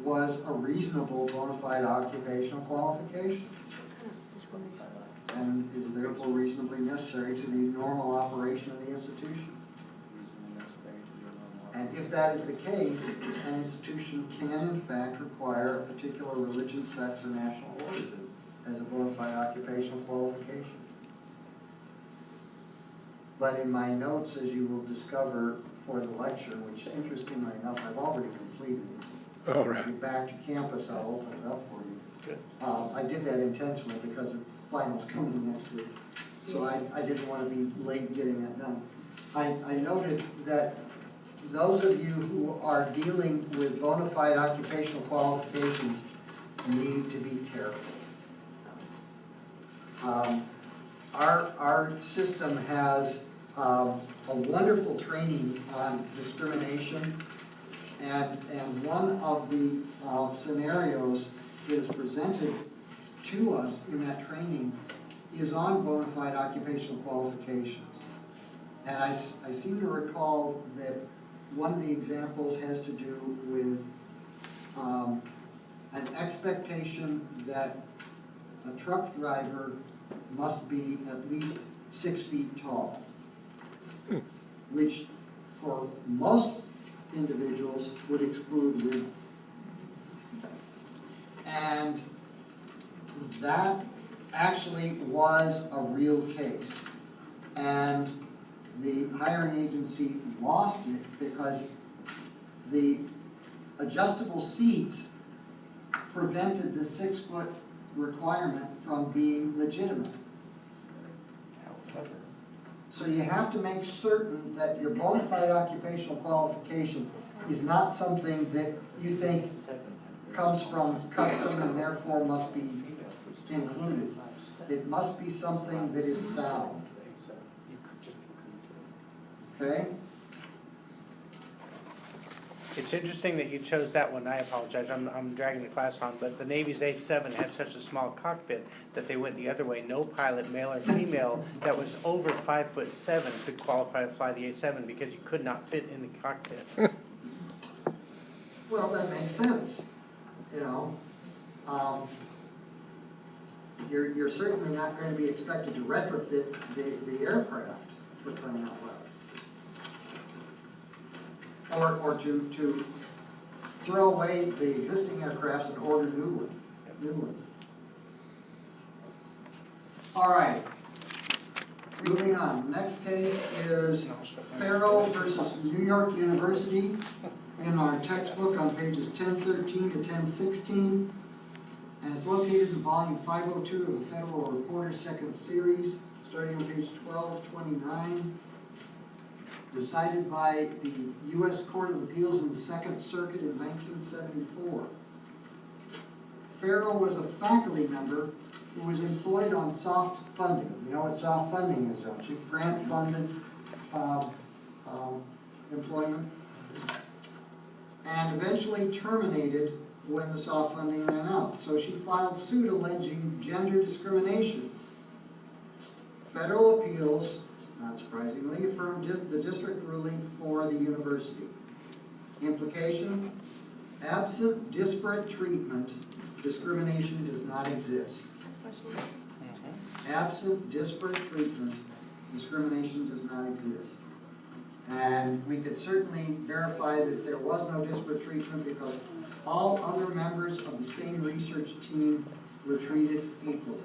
Speaker 1: was a reasonable bona fide occupational qualification and is therefore reasonably necessary to the normal operation of the institution. And if that is the case, an institution can in fact require a particular religion, sex, or national origin as a bona fide occupational qualification. But in my notes, as you will discover for the lecture, which interestingly enough, I've already completed.
Speaker 13: All right.
Speaker 1: When I get back to campus, I'll open it up for you. I did that intentionally because the final's coming next week. So I didn't want to be late getting that done. I noted that those of you who are dealing with bona fide occupational qualifications need to be careful. Our system has a wonderful training on discrimination, and one of the scenarios that is presented to us in that training is on bona fide occupational qualifications. And I seem to recall that one of the examples has to do with an expectation that a truck driver must be at least 6 feet tall, which for most individuals would exclude women. And that actually was a real case. And the hiring agency lost it because the adjustable seats prevented the 6-foot requirement from being legitimate. So you have to make certain that your bona fide occupational qualification is not something that you think comes from custom and therefore must be included. It must be something that is sound, okay?
Speaker 3: It's interesting that you chose that one. I apologize, I'm dragging the class on, but the Navy's A7 had such a small cockpit that they went the other way. No pilot, male or female, that was over 5'7" could qualify to fly the A7 because you could not fit in the cockpit.
Speaker 1: Well, that makes sense, you know. You're certainly not going to be expected to retrofit the aircraft, for crying out loud. Or to throw away the existing aircrafts and order new ones. All right, moving on. Next case is Farrell versus New York University in our textbook on pages 1013 to 1016. And it's located in volume 502 of the Federal Reporter Second Series, starting on page 1229. Decided by the U.S. Court of Appeals in the Second Circuit in 1974. Farrell was a faculty member who was employed on soft funding. You know what soft funding is, don't you? Grant-funded employment. And eventually terminated when the soft funding ran out. So she filed suit alleging gender discrimination. Federal Appeals, not surprisingly, affirmed the district ruling for the university. Implication: absent disparate treatment, discrimination does not exist. Absent disparate treatment, discrimination does not exist. And we could certainly verify that there was no disparate treatment because all other members of the same research team were treated equally.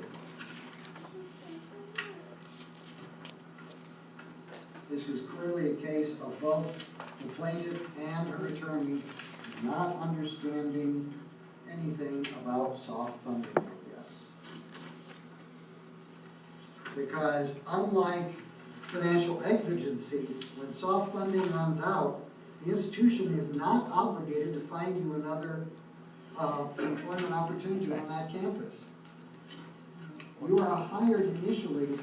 Speaker 1: This is clearly a case of both the plaintiff and her attorney not understanding anything about soft funding, I guess. Because unlike financial exigency, when soft funding runs out, the institution is not obligated to find you another employment opportunity on that campus. You are hired initially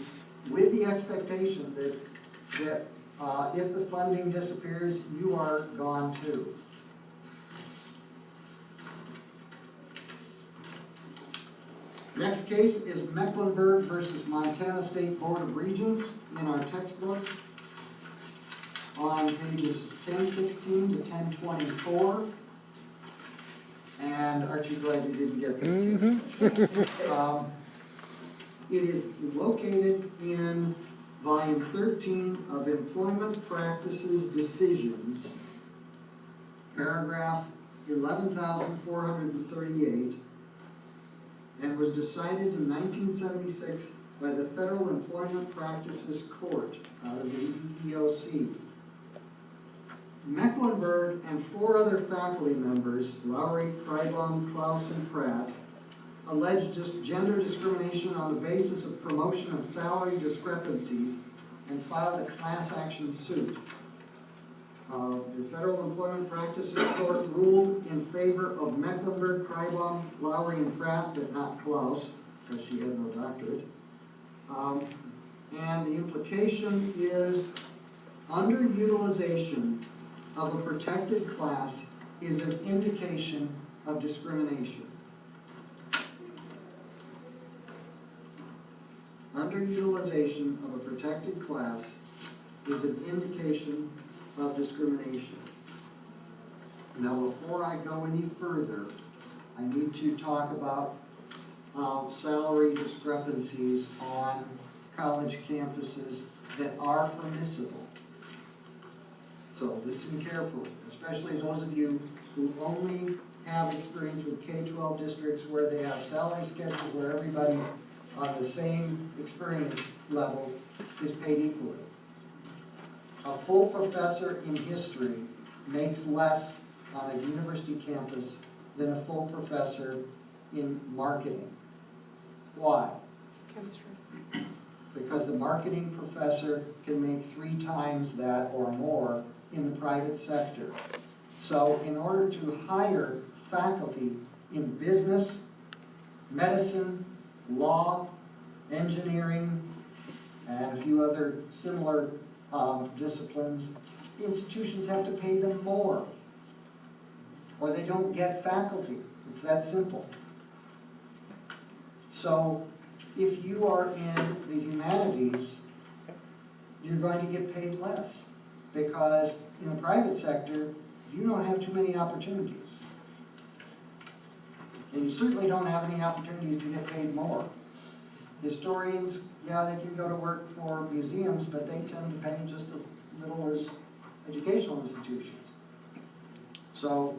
Speaker 1: with the expectation that if the funding disappears, you are gone too. Next case is Mecklenburg versus Montana State Board of Regents in our textbook on pages 1016 to 1024. And aren't you glad you didn't get this? It is located in volume 13 of Employment Practices Decisions, paragraph 11,438, and was decided in 1976 by the Federal Employment Practices Court out of the EEOC. Mecklenburg and 4 other faculty members, Lowry, Kreibom, Klaus, and Pratt, alleged gender discrimination on the basis of promotion and salary discrepancies and filed a class action suit. The Federal Employment Practices Court ruled in favor of Mecklenburg, Kreibom, Lowry, and Pratt, but not Klaus, because she had no doctorate. And the implication is underutilization of a protected class is an indication of discrimination. Underutilization of a protected class is an indication of discrimination. Now, before I go any further, I need to talk about salary discrepancies on college campuses that are permissible. So listen carefully, especially those of you who only have experience with K-12 districts where they have salary schedules where everybody on the same experience level is paid equally. A full professor in history makes less on a university campus than a full professor in marketing. Why?
Speaker 5: Chemistry.
Speaker 1: Because the marketing professor can make 3 times that or more in the private sector. So in order to hire faculty in business, medicine, law, engineering, and a few other similar disciplines, institutions have to pay them more, or they don't get faculty. It's that simple. So if you are in the humanities, you're going to get paid less, because in the private sector, you don't have too many opportunities. And you certainly don't have any opportunities to get paid more. Historians, yeah, they can go to work for museums, but they tend to pay just as little as educational institutions. So,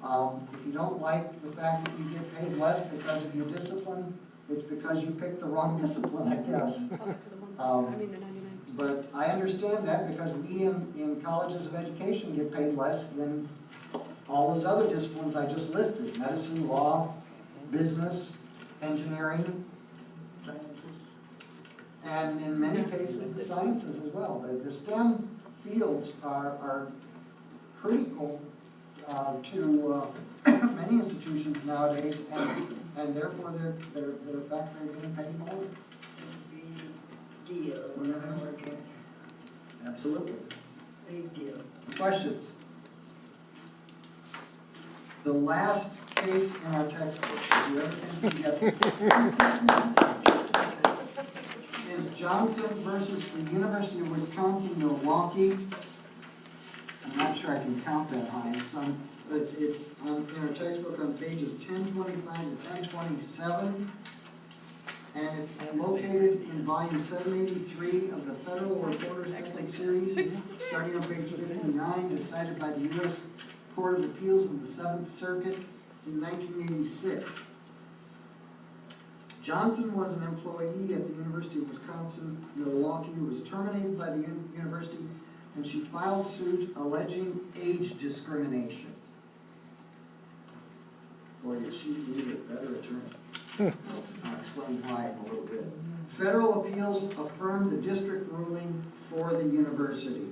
Speaker 1: if you don't like the fact that you get paid less because of your discipline, it's because you picked the wrong discipline, I guess. But I understand that, because we in colleges of education get paid less than all those other disciplines I just listed: medicine, law, business, engineering,
Speaker 2: Sciences.
Speaker 1: and in many cases, the sciences as well. The STEM fields are critical to many institutions nowadays, and therefore they're factoring getting paid more.
Speaker 2: It's a big deal when I work at.
Speaker 1: Absolutely.
Speaker 2: Big deal.
Speaker 1: Questions? The last case in our textbook, if you ever think you get is Johnson versus the University of Wisconsin-Milwaukee. I'm not sure I can count that high. It's in our textbook on pages 1025 to 1027. And it's located in volume 783 of the Federal Reporter Second Series, starting on page 59, decided by the U.S. Court of Appeals of the Seventh Circuit in 1986. Johnson was an employee at the University of Wisconsin-Milwaukee who was terminated by the university, and she filed suit alleging age discrimination. Boy, did she need a better attorney. I'll explain why in a little bit. Federal appeals affirmed the district ruling for the university.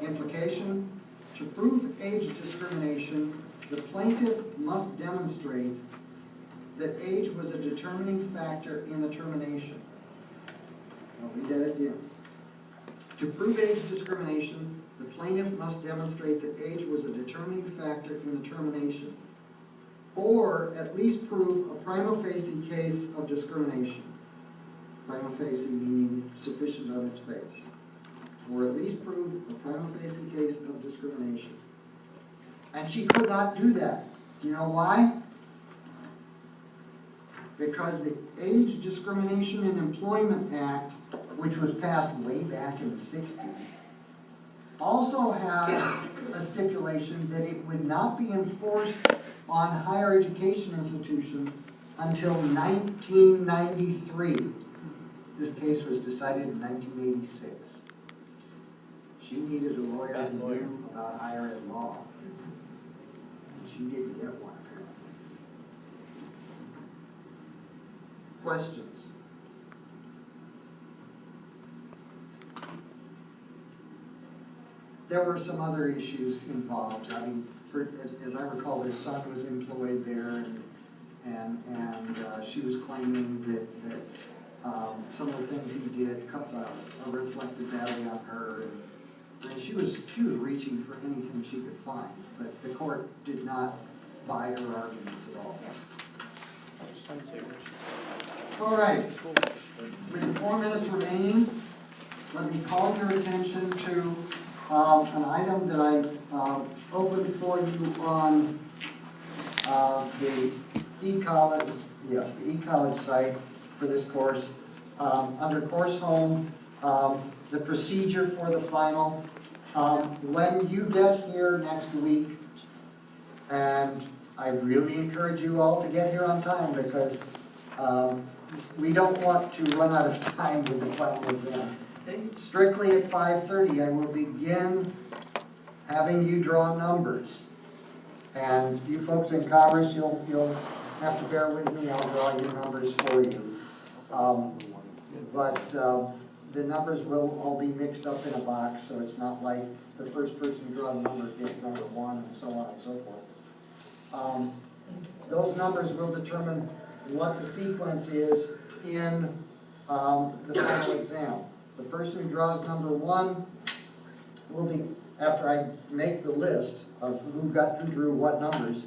Speaker 1: Implication: to prove age discrimination, the plaintiff must demonstrate that age was a determining factor in the termination. I'll read that again. To prove age discrimination, the plaintiff must demonstrate that age was a determining factor in the termination, or at least prove a prima facie case of discrimination. Prima facie meaning sufficient on its face. Or at least prove a prima facie case of discrimination. And she could not do that. Do you know why? Because the Age Discrimination in Employment Act, which was passed way back in the 60s, also had a stipulation that it would not be enforced on higher education institutions until 1993. This case was decided in 1986. She needed a lawyer who knew about higher ed law, and she didn't get one, apparently. Questions? There were some other issues involved. I mean, as I recall, their son was employed there, and she was claiming that some of the things he did reflected badly on her, and she was reaching for anything she could find, but the court did not buy her arguments at all. All right, with 4 minutes remaining, let me call your attention to an item that I opened for you on the eCollege, yes, the eCollege site for this course. Under Course Home, the procedure for the final. When you get here next week, and I really encourage you all to get here on time, because we don't want to run out of time with the final exam. Strictly at 5:30, I will begin having you draw numbers. And you folks in Commerce, you'll have to bear with me, I'll draw your numbers for you. But the numbers will all be mixed up in a box, so it's not like the first person who draws a number gets number 1, and so on and so forth. Those numbers will determine what the sequence is in the final exam. The person who draws number one will be, after I make the list of who drew what numbers,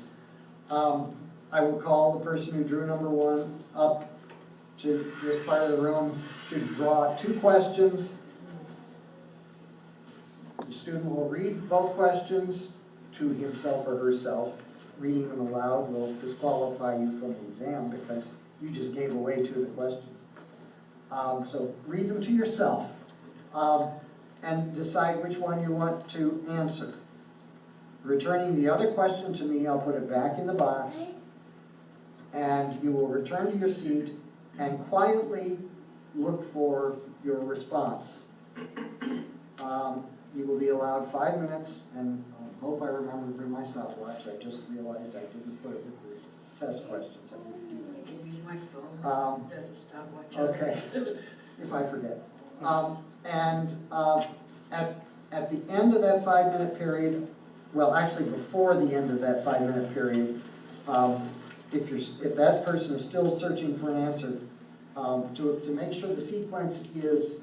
Speaker 1: I will call the person who drew number one up to this part of the room to draw 2 questions. The student will read both questions to himself or herself. Reading them aloud will disqualify you from the exam because you just gave away 2 of the questions. So read them to yourself and decide which one you want to answer. Returning the other question to me, I'll put it back in the box, and you will return to your seat and quietly look for your response. You will be allowed 5 minutes, and I hope I remember to bring my stopwatch. I just realized I didn't put it with the test questions. I need to do that.
Speaker 2: I can use my phone, that's a stopwatch.
Speaker 1: Okay, if I forget. At the end of that 5-minute period, well, actually before the end of that 5-minute period, if that person is still searching for an answer, to make sure the sequence is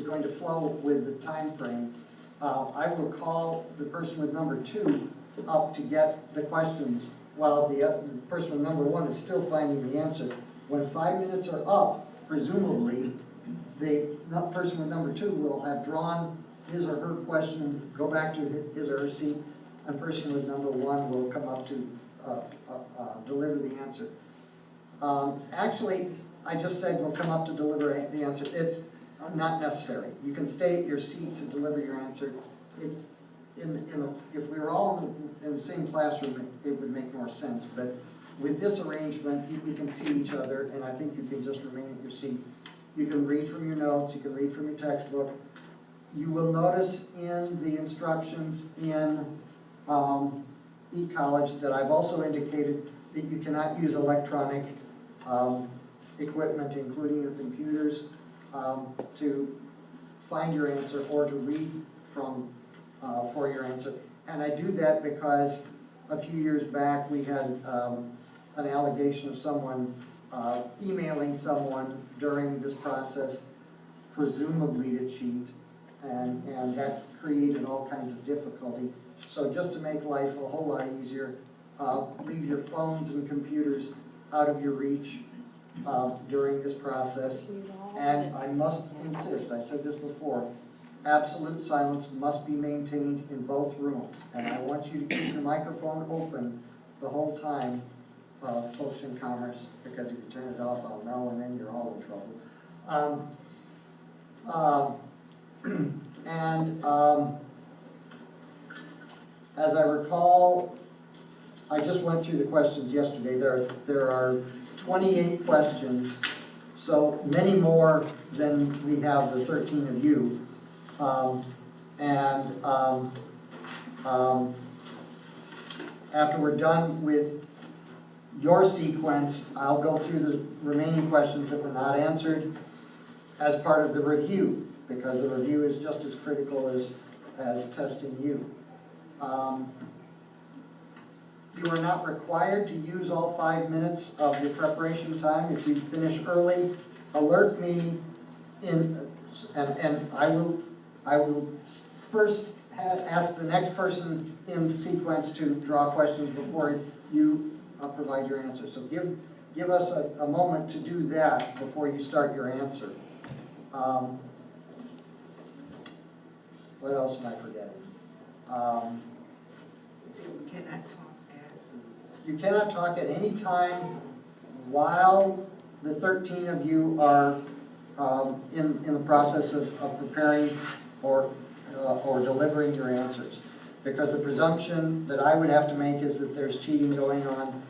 Speaker 1: going to flow with the time frame, I will call the person with number 2 up to get the questions while the person with number 1 is still finding the answer. When 5 minutes are up, presumably, the person with number 2 will have drawn his or her question, go back to his or her seat, and person with number 1 will come up to deliver the answer. Actually, I just said we'll come up to deliver the answer. It's not necessary. You can stay at your seat to deliver your answer. If we were all in the same classroom, it would make more sense. But with this arrangement, we can see each other, and I think you can just remain at your seat. You can read from your notes. You can read from your textbook. You will notice in the instructions in eCollege that I've also indicated that you cannot use electronic equipment, including your computers, to find your answer or to read from for your answer. And I do that because a few years back we had an allegation of someone emailing someone during this process, presumably to cheat, and that created all kinds of difficulty. So just to make life a whole lot easier, leave your phones and computers out of your reach during this process. And I must insist, I said this before, absolute silence must be maintained in both rooms. And I want you to keep your microphone open the whole time, folks in Commerce, because if you turn it off, I'll know, and then you're all in trouble. As I recall, I just went through the questions yesterday. There are 28 questions, so many more than we have the 13 of you. After we're done with your sequence, I'll go through the remaining questions that were not answered as part of the review, because the review is just as critical as testing you. You are not required to use all 5 minutes of your preparation time. If you finish early, alert me, and I will first ask the next person in sequence to draw questions before you provide your answer. So give us a moment to do that before you start your answer. What else am I forgetting?
Speaker 4: We cannot talk
Speaker 1: You cannot talk at any time while the 13 of you are in the process of preparing or delivering your answers. Because the presumption that I would have to make is that there's cheating going on,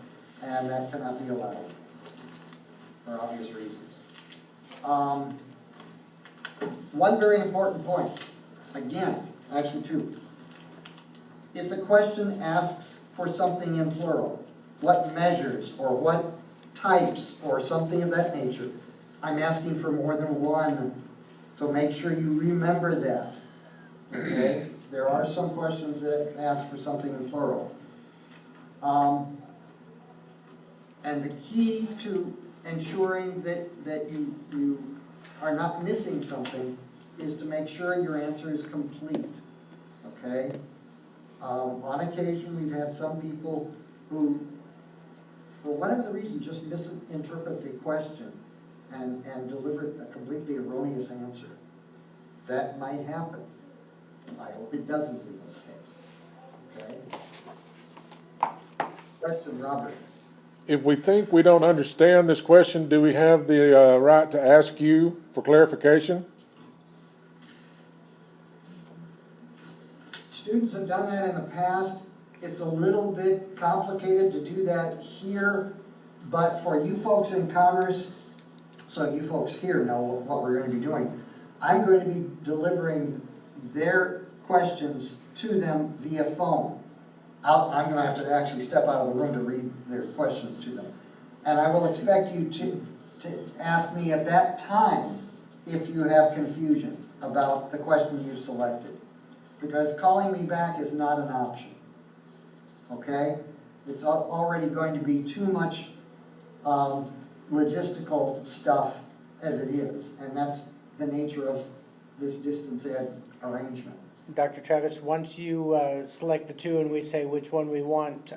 Speaker 1: and that cannot be allowed for obvious reasons. One very important point, again, actually 2. If the question asks for something in plural, what measures or what types or something of that nature, I'm asking for more than one. So make sure you remember that. Okay? There are some questions that ask for something in plural. And the key to ensuring that you are not missing something is to make sure your answer is complete, okay? On occasion, we've had some people who, for whatever the reason, just misinterpret the question and deliver a completely erroneous answer. That might happen. I hope it doesn't in this case, okay? Question, Robert.
Speaker 13: If we think we don't understand this question, do we have the right to ask you for clarification?
Speaker 1: Students have done that in the past. It's a little bit complicated to do that here, but for you folks in Commerce, so you folks here know what we're going to be doing, I'm going to be delivering their questions to them via phone. I'm going to have to actually step out of the room to read their questions to them. And I will expect you to ask me at that time if you have confusion about the question you selected. Because calling me back is not an option, okay? It's already going to be too much logistical stuff as it is, and that's the nature of this distance ed arrangement.
Speaker 3: Dr. Travis, once you select the two and we say which one we want,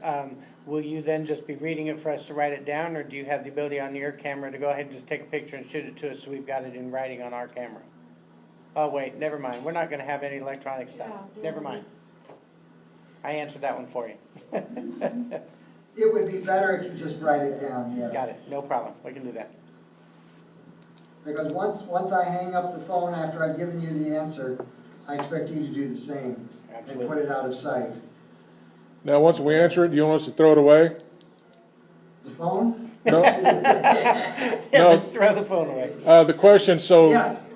Speaker 3: will you then just be reading it for us to write it down, or do you have the ability on your camera to go ahead and just take a picture and shoot it to us so we've got it in writing on our camera? Oh, wait, never mind. We're not going to have any electronic stuff. Never mind. I answered that one for you.
Speaker 1: It would be better if you just write it down, yes.
Speaker 3: Got it. No problem. We can do that.
Speaker 1: Because once I hang up the phone after I've given you the answer, I expect you to do the same.
Speaker 3: Absolutely.
Speaker 1: And put it out of sight.
Speaker 13: Now, once we answer it, do you want us to throw it away?
Speaker 1: The phone?
Speaker 13: No?
Speaker 3: Yeah,
Speaker 13: No.
Speaker 3: let's throw the phone away.
Speaker 13: The question, so.
Speaker 1: Yes.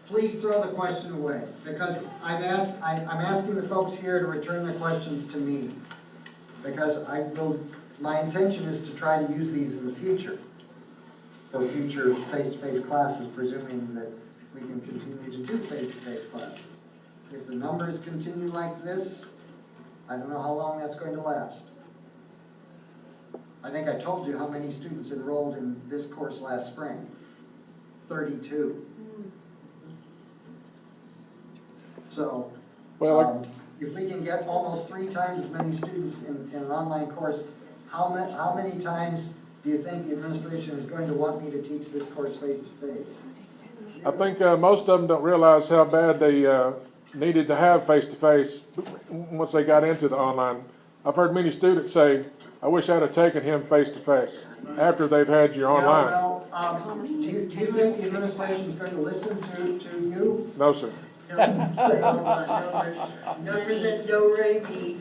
Speaker 1: Please throw the question away, because I'm asking the folks here to return their questions to me. Because my intention is to try to use these in the future, for future face-to-face classes, presuming that we can continue to do face-to-face classes. If the numbers continue like this, I don't know how long that's going to last. I think I told you how many students enrolled in this course last spring. 32. So,
Speaker 13: Well,
Speaker 1: if we can get almost 3 times as many students in an online course, how many times do you think the administration is going to want me to teach this course face-to-face?
Speaker 13: I think most of them don't realize how bad they needed to have face-to-face once they got into the online. I've heard many students say, I wish I'd have taken him face-to-face after they've had you online.
Speaker 1: Yeah, well, do you think the administration is going to listen to you?
Speaker 13: No, sir.
Speaker 2: Numbers and do-re-mi.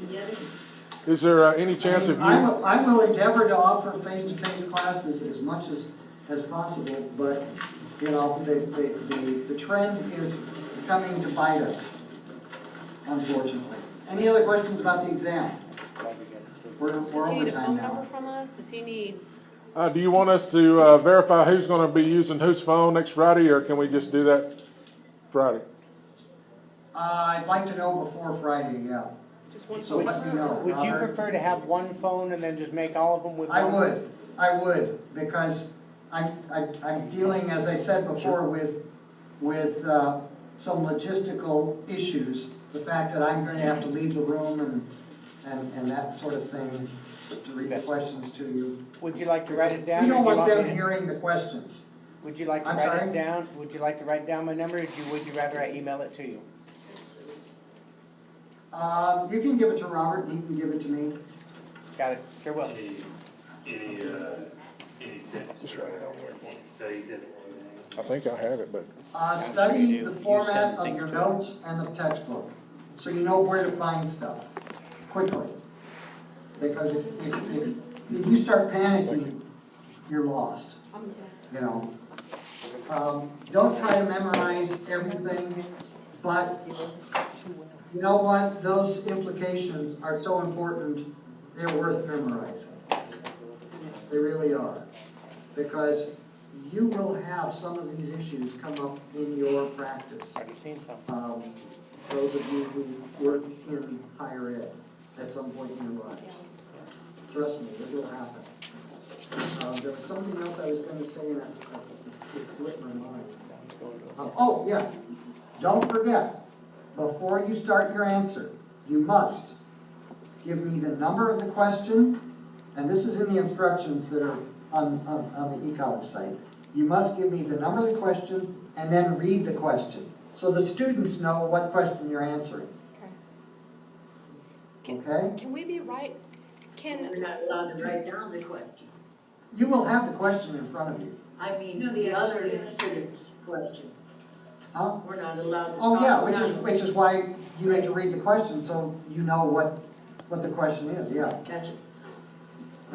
Speaker 13: Is there any chance of you?
Speaker 1: I will endeavor to offer face-to-face classes as much as possible, but, you know, the trend is coming to bite us, unfortunately. Any other questions about the exam? We're
Speaker 5: Does he need a
Speaker 1: overtime
Speaker 5: phone
Speaker 1: now.
Speaker 5: number from us? Does he need?
Speaker 13: Do you want us to verify who's going to be using whose phone next Friday, or can we just do that Friday?
Speaker 1: I'd like to know before Friday, yeah.
Speaker 5: Just one
Speaker 1: So let me know.
Speaker 3: Would you
Speaker 1: Robert.
Speaker 3: prefer to have one phone and then just make all of them with one?
Speaker 1: I would, because I'm dealing, as I said before, with some logistical issues. The fact that I'm going to have to leave the room and that sort of thing to read the questions to you.
Speaker 3: Would you like to write it down?
Speaker 1: We
Speaker 3: or
Speaker 1: don't
Speaker 3: do you
Speaker 1: want
Speaker 3: me
Speaker 1: them
Speaker 3: to-
Speaker 1: hearing the questions.
Speaker 3: Would you like to
Speaker 1: I'm
Speaker 3: write
Speaker 1: sorry?
Speaker 3: it down? Would you like to write down my number, or would you rather I email it to you?
Speaker 1: You can give it to Robert, and he can give it to me.
Speaker 3: Got it, sure will.
Speaker 10: Any tips?
Speaker 13: Just write it on there.
Speaker 10: Study tips?
Speaker 13: I think I have it, but.
Speaker 1: Study
Speaker 3: you
Speaker 1: the
Speaker 3: do. You
Speaker 1: format
Speaker 3: send
Speaker 1: of
Speaker 3: things
Speaker 1: your
Speaker 3: to
Speaker 1: notes and the textbook, so you know where to find stuff quickly. Because if you start panicking, you're lost, you know. Don't try to memorize everything, but you know what? Those implications are so important, they're worth memorizing. They really are. Because you will have some of these issues come up in your practice.
Speaker 3: Already seen some.
Speaker 1: Those of you who work in higher ed at some point in your lives. Trust me, it will happen. There was something else I was gonna say and it slipped my mind. Oh, yes, don't forget, before you start your answer, you must give me the number of the question, and this is in the instructions that are on the eCollege site. You must give me the number of the question and then read the question, so the students know what question you're answering, okay?
Speaker 5: Can we be right?
Speaker 2: We're not allowed to write down the question.
Speaker 1: You will have the question in front of you.
Speaker 2: I mean, the other student's question.
Speaker 1: Huh?
Speaker 2: We're not allowed to.
Speaker 1: Oh, yeah, which is why you need to read the question, so you know what the question is, yeah.
Speaker 2: Gotcha.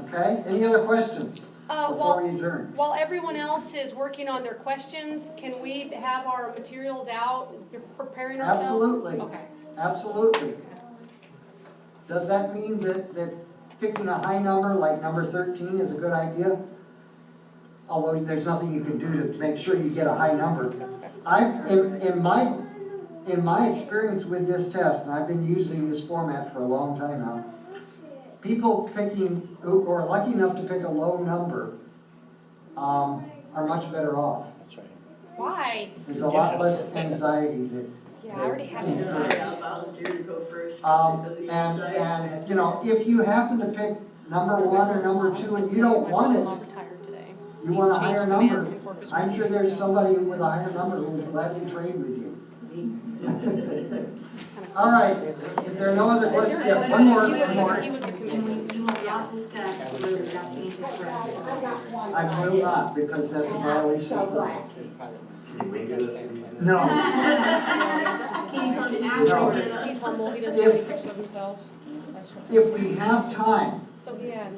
Speaker 1: Okay, any other questions before we adjourn?
Speaker 5: While everyone else is working on their questions, can we have our materials out, preparing ourselves?
Speaker 1: Absolutely.
Speaker 5: Okay.
Speaker 1: Absolutely. Does that mean that picking a high number, like number 13, is a good idea? Although there's nothing you can do to make sure you get a high number. In my experience with this test, and I've been using this format for a long time now, people who are lucky enough to pick a low number are much better off.
Speaker 5: Why?
Speaker 1: There's a lot less anxiety that.
Speaker 5: Yeah, I already have
Speaker 1: that-
Speaker 5: some.
Speaker 2: I'll volunteer to go first.
Speaker 1: And, you know, if you happen to pick number 1 or number 2 and you don't want it,
Speaker 5: Retired today.
Speaker 1: you want a
Speaker 5: Changed
Speaker 1: higher
Speaker 5: commands
Speaker 1: number,
Speaker 5: in Corpus
Speaker 1: I'm sure
Speaker 5: Christi,
Speaker 1: there's
Speaker 5: so-
Speaker 1: somebody with a higher number who will gladly trade with you. All right, if there are no other questions, yeah, one more.
Speaker 5: He was the committee.
Speaker 7: You will not discuss whether the document is correct.
Speaker 1: I will not, because that's a violation of law.
Speaker 10: Can you wink at us?
Speaker 1: No,
Speaker 7: Can you tell us after?
Speaker 5: He's humble, he doesn't take pictures of himself.
Speaker 1: if we have time,
Speaker 5: So, yeah.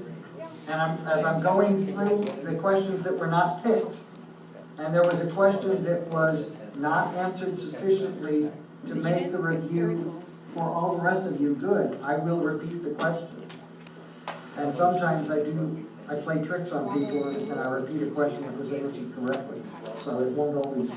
Speaker 1: and as I'm going through the questions that were not picked, and there was a question that was not answered sufficiently to make the review for all the rest of you good, I will repeat the question. And sometimes I play tricks on people and I repeat a question that was answered correctly. So it won't always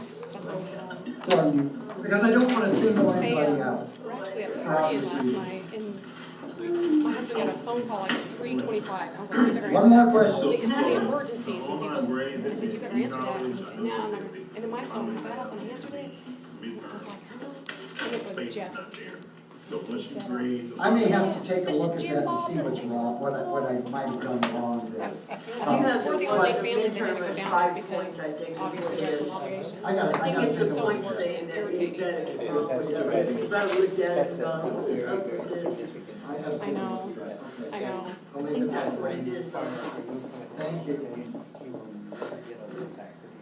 Speaker 1: throw you, because I don't want to single anybody out.
Speaker 5: We're actually at partying last night, and my husband got a phone call like at 3:25. I was like, you better answer
Speaker 1: One more
Speaker 5: that.
Speaker 1: question.
Speaker 5: It's only emergencies when
Speaker 12: Online
Speaker 5: people,
Speaker 12: grade,
Speaker 5: I said, you better answer that. And he said, no, I'm not.
Speaker 12: midterm,
Speaker 5: And then my phone got up and I answered it. I was like, hello? And it was
Speaker 12: space is
Speaker 5: Jeff.
Speaker 12: not there. So once you grade.
Speaker 1: I may have to take a look at that and see what's wrong, what I might have done wrong there.
Speaker 5: We're the only family that didn't go
Speaker 2: Midterm is
Speaker 5: down
Speaker 2: 5
Speaker 5: there
Speaker 2: points, I
Speaker 5: because
Speaker 2: think, is
Speaker 5: obviously
Speaker 2: what it
Speaker 5: there's
Speaker 2: is.
Speaker 5: some obligations.
Speaker 1: I gotta
Speaker 2: I think it's
Speaker 1: take
Speaker 2: a
Speaker 1: a
Speaker 2: point
Speaker 1: look.
Speaker 2: saying that we've
Speaker 5: Irritating.
Speaker 2: got it wrong with it. Because I looked at it and gone, what was up with this?
Speaker 1: I gotta take
Speaker 5: I
Speaker 1: a
Speaker 5: know,
Speaker 1: look.
Speaker 5: I know.
Speaker 1: I'll
Speaker 2: I
Speaker 1: make
Speaker 2: think
Speaker 1: it
Speaker 2: that's
Speaker 1: happen.
Speaker 2: what it is.
Speaker 1: Thank you.